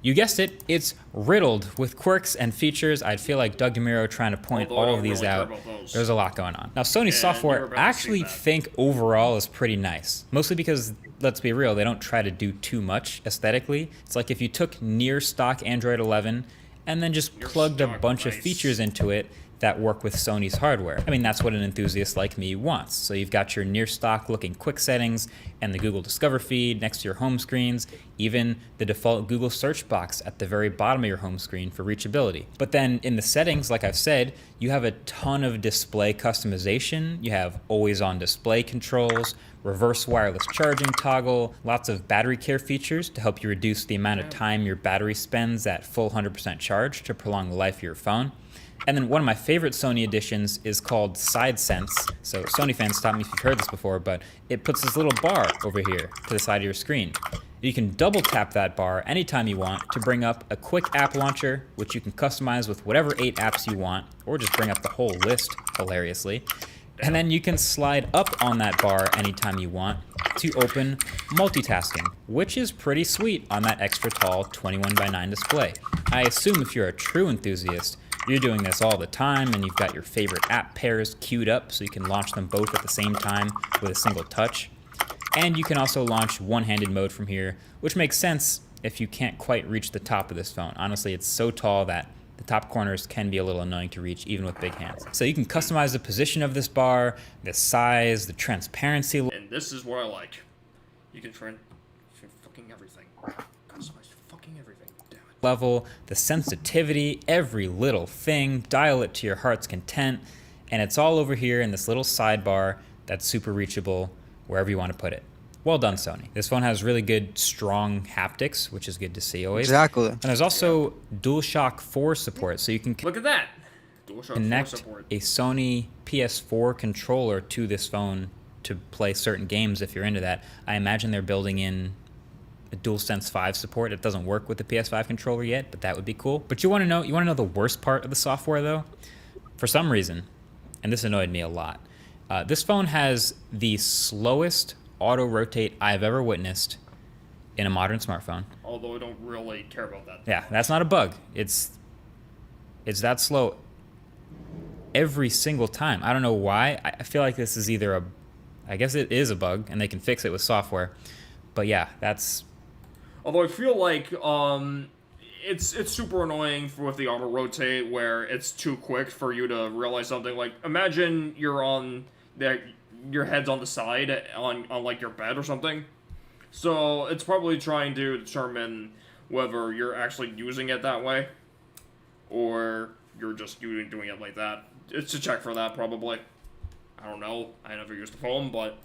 You guessed it, it's riddled with quirks and features. I'd feel like Doug DeMuro trying to point all of these out. There's a lot going on. Now, Sony's software I actually think overall is pretty nice. Mostly because, let's be real, they don't try to do too much aesthetically. It's like if you took near stock Android 11 and then just plugged a bunch of features into it that work with Sony's hardware. I mean, that's what an enthusiast like me wants. So you've got your near stock looking quick settings and the Google Discover feed next to your home screens, even the default Google search box at the very bottom of your home screen for reachability. But then in the settings, like I've said, you have a ton of display customization. You have always on display controls, reverse wireless charging toggle, lots of battery care features to help you reduce the amount of time your battery spends at full 100% charge to prolong the life of your phone. And then one of my favorite Sony additions is called SideSense. So Sony fans, stop me if you've heard this before, but it puts this little bar over here to the side of your screen. You can double tap that bar anytime you want to bring up a quick app launcher, which you can customize with whatever 8 apps you want, or just bring up the whole list, hilariously. And then you can slide up on that bar anytime you want to open multitasking, which is pretty sweet on that extra tall 21:9 display. I assume if you're a true enthusiast, you're doing this all the time and you've got your favorite app pairs queued up so you can launch them both at the same time with a single touch. And you can also launch one-handed mode from here, which makes sense if you can't quite reach the top of this phone. Honestly, it's so tall that the top corners can be a little annoying to reach even with big hands. So you can customize the position of this bar, the size, the transparency. And this is what I like. You can fucking everything. Customize fucking everything. Damn it. Level, the sensitivity, every little thing, dial it to your heart's content, and it's all over here in this little sidebar that's super reachable wherever you want to put it. Well done, Sony. This phone has really good, strong haptics, which is good to see always. Exactly. And there's also DualShock 4 support, so you can Look at that. DualShock 4 connect support. a Sony PS4 controller to this phone to play certain games if you're into that. I imagine they're building in a DualSense 5 support. It doesn't work with the PS5 controller yet, but that would be cool. But you want to know the worst part of the software though? For some reason, and this annoyed me a lot, this phone has the slowest auto rotate I've ever witnessed in a modern smartphone. Although I don't really care about that. Yeah, that's not a bug. It's that slow every single time. I don't know why. I feel like this is either I guess it is a bug and they can fix it with software. But yeah, that's... Although I feel like it's super annoying with the auto rotate where it's too quick for you to realize something. Like imagine you're on your head's on the side on like your bed or something. So it's probably trying to determine whether you're actually using it that way or you're just doing it like that. It's to check for that probably. I don't know. I never used the phone, but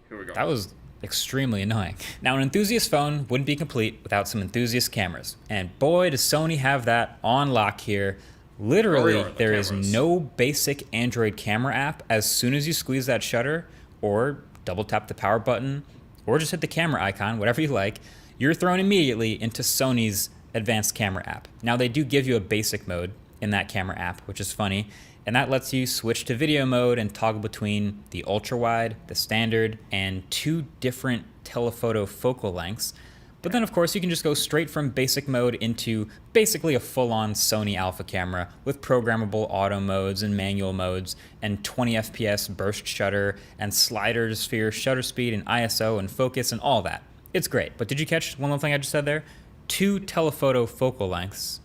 here we go. That was extremely annoying. Now, an enthusiast phone wouldn't be complete without some enthusiast cameras. And boy, does Sony have that on lock here. Literally, there is no basic Android camera app. As soon as you squeeze that shutter or double tap the power button or just hit the camera icon, whatever you like, you're thrown immediately into Sony's advanced camera app. Now, they do give you a basic mode in that camera app, which is funny. And that lets you switch to video mode and toggle between the ultra wide, the standard, and 2 different telephoto focal lengths. But then of course you can just go straight from basic mode into basically a full-on Sony alpha camera with programmable auto modes and manual modes and 20 FPS burst shutter and slider to sphere shutter speed and ISO and focus and all that. It's great. But did you catch one little thing I just said there? 2 telephoto focal lengths,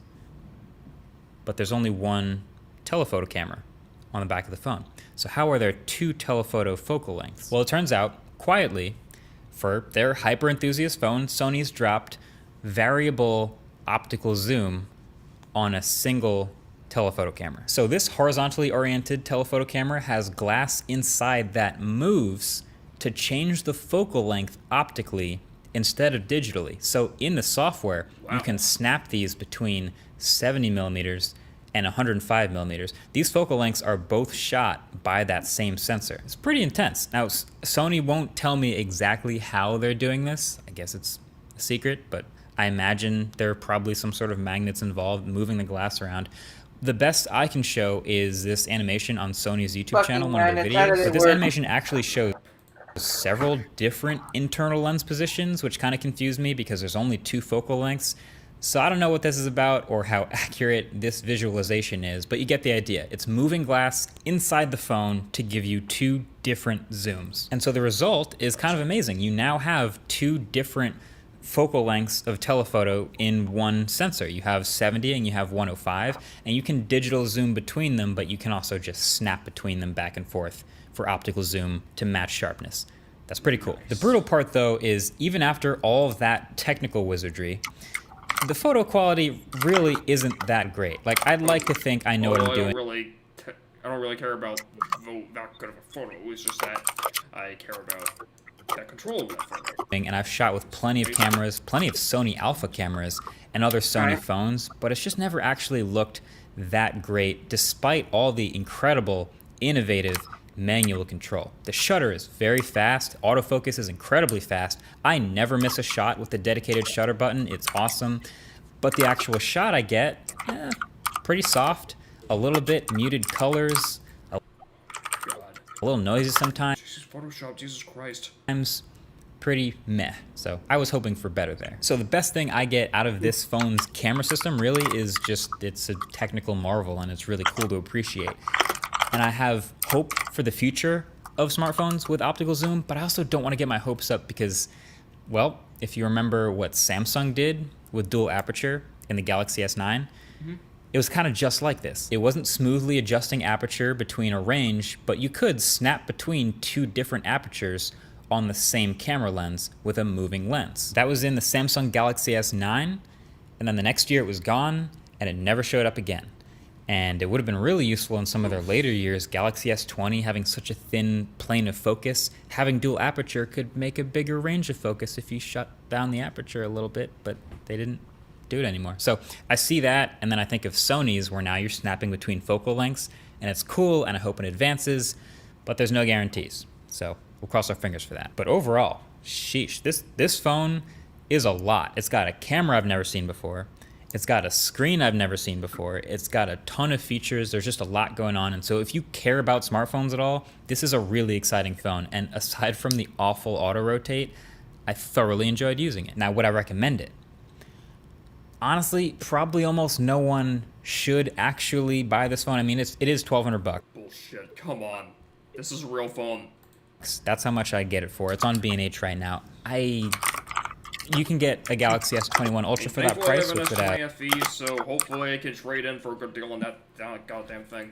but there's only 1 telephoto camera on the back of the phone. So how are there 2 telephoto focal lengths? Well, it turns out, quietly, for their hyper enthusiast phone, Sony's dropped variable optical zoom on a single telephoto camera. So this horizontally oriented telephoto camera has glass inside that moves to change the focal length optically instead of digitally. So in the software, you can snap these between 70 millimeters and 105 millimeters. These focal lengths are both shot by that same sensor. It's pretty intense. Now, Sony won't tell me exactly how they're doing this. I guess it's a secret, but I imagine there are probably some sort of magnets involved moving the glass around. The best I can show is this animation on Sony's YouTube channel, Fucking one of their man, how videos. did But it this work? animation actually shows several different internal lens positions, which kind of confused me because there's only 2 focal lengths. So I don't know what this is about or how accurate this visualization is, but you get the idea. It's moving glass inside the phone to give you 2 different zooms. And so the result is kind of amazing. You now have 2 different focal lengths of telephoto in one sensor. You have 70 and you have 105, and you can digital zoom between them, but you can also just snap between them back and forth for optical zoom to match sharpness. That's pretty cool. The brutal part though is even after all of that technical wizardry, the photo quality really isn't that great. Like, I'd like to think I know what I'm doing. I don't really care about that good of a photo. It's just that I care about that control of that photo. And I've shot with plenty of cameras, plenty of Sony Alpha cameras and other Sony phones, but it's just never actually looked that great despite all the incredible, innovative manual control. The shutter is very fast, autofocus is incredibly fast. I never miss a shot with the dedicated shutter button, it's awesome. But the actual shot I get, pretty soft, a little bit muted colors, a little noisy sometimes. Jesus, Photoshop, Jesus Christ. Pretty meh. So I was hoping for better there. So the best thing I get out of this phone's camera system really is just it's a technical marvel and it's really cool to appreciate. And I have hope for the future of smartphones with optical zoom, but I also don't want to get my hopes up because, well, if you remember what Samsung did with dual aperture in the Galaxy S9, it was kind of just like this. It wasn't smoothly adjusting aperture between a range, but you could snap between 2 different apertures on the same camera lens with a moving lens. That was in the Samsung Galaxy S9, and then the next year it was gone, and it never showed up again. And it would have been really useful in some of their later years. Galaxy S20 having such a thin plane of focus, having dual aperture could make a bigger range of focus if you shut down the aperture a little bit, but they didn't do it anymore. So I see that, and then I think of Sony's where now you're snapping between focal lengths, and it's cool, and I hope it advances, but there's no guarantees. So we'll cross our fingers for that. But overall, sheesh, this phone is a lot. It's got a camera I've never seen before. It's got a screen I've never seen before. It's got a ton of features. There's just a lot going on. And so if you care about smartphones at all, this is a really exciting phone. And aside from the awful auto rotate, I thoroughly enjoyed using it. Now, would I recommend it? Honestly, probably almost no one should actually buy this phone. I mean, it is $1,200. Bullshit, come on. This is a real phone. That's how much I get it for. It's on B&H right now. You can get a Galaxy S21 Ultra for that price, which would have FE, so hopefully I can trade in for a good deal on that goddamn thing.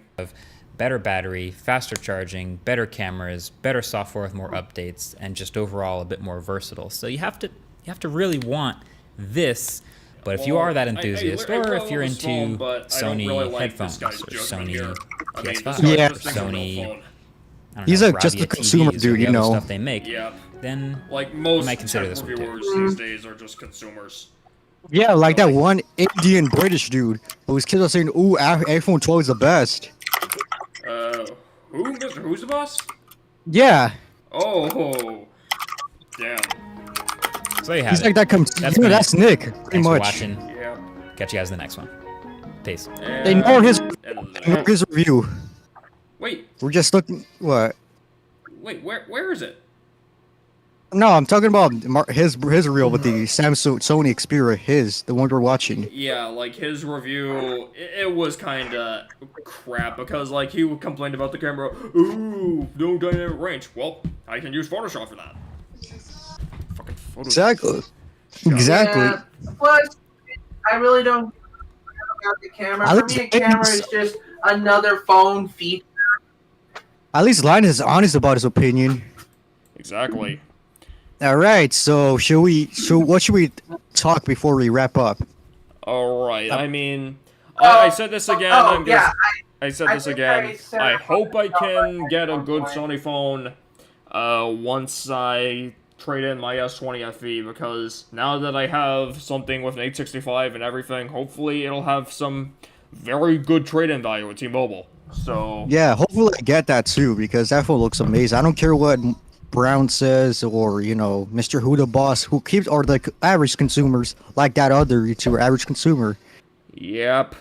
Better battery, faster charging, better cameras, better software with more updates, and just overall a bit more versatile. So you have to really want this. But if you are that enthusiast, or if you're into Sony headphones, or Sony PS5, Yeah. Sony, I don't He's know, just a Bravia consumer TVs, or dude, the you other know. stuff they make, Yeah. then Like most might consider tech this one too. reviewers these days are just consumers. Yeah, like that one Indian British dude whose kids are saying, "Ooh, iPhone 12 is the best." Who? Mr. Who's the boss? Yeah, Oh, damn. So there you have he's it. like that. That's Nick, pretty Thanks for much. watching. Yeah. Catch you guys in the next one. Peace. They know his And- his review. Wait, We're just looking. What? where is it? No, I'm talking about his reel with the Samsung Sony Xperia. The one we're watching. Yeah, like his review, it was kind of crap because like he complained about the camera. Ooh, no dynamic range. Well, I can use Photoshop for that. Fucking Photoshop. Exactly. Yeah, plus, I really don't care about the camera. For me, a camera is just another phone feature. At least Lion is honest about his opinion. Exactly. All right, so what should we talk before we wrap up? All right. I mean, I said this again. I said this again. I hope I can get a good Sony phone once I trade in my S20 FE, because now that I have something with an 865 and everything, hopefully it'll have some very good trade-in value with T-Mobile. So Yeah, hopefully I get that too, because that phone looks amazing. I don't care what Brown says, or Mr. Who the Boss, who keeps, or the average consumers like that other YouTuber, average consumer. Yep.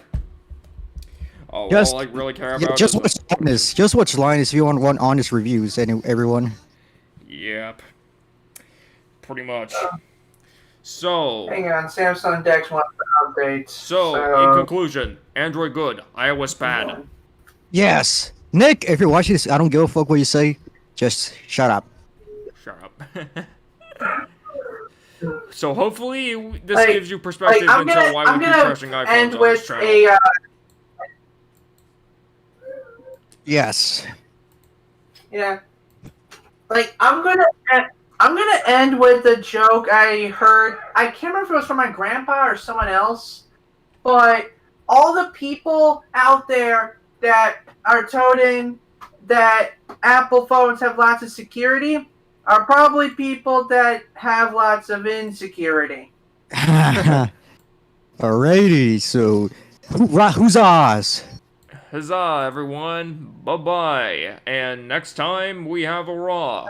All Just- I really care Yeah, about just is... watch Linus. Just watch Linus if you want honest reviews. Everyone. Yep. Pretty much. So... Hang on, Samsung Dex wants to update. So, in conclusion, Android good, iOS bad. Yes, Nick. If you're watching this, I don't give a fuck what you say. Just shut up. Shut up. So hopefully this Like- gives you perspective I'm into gonna, why I'm we keep gonna crashing iPhones end on this with channel. a. Yes. Yeah. Like I'm gonna end with the joke I heard. I can't remember if it was from my grandpa or someone else, but all the people out there that are toting that Apple phones have lots of security are probably people that have lots of insecurity. Alrighty. So, who's Oz? Huzzah, everyone. Bye-bye. And next time, we have a Raw.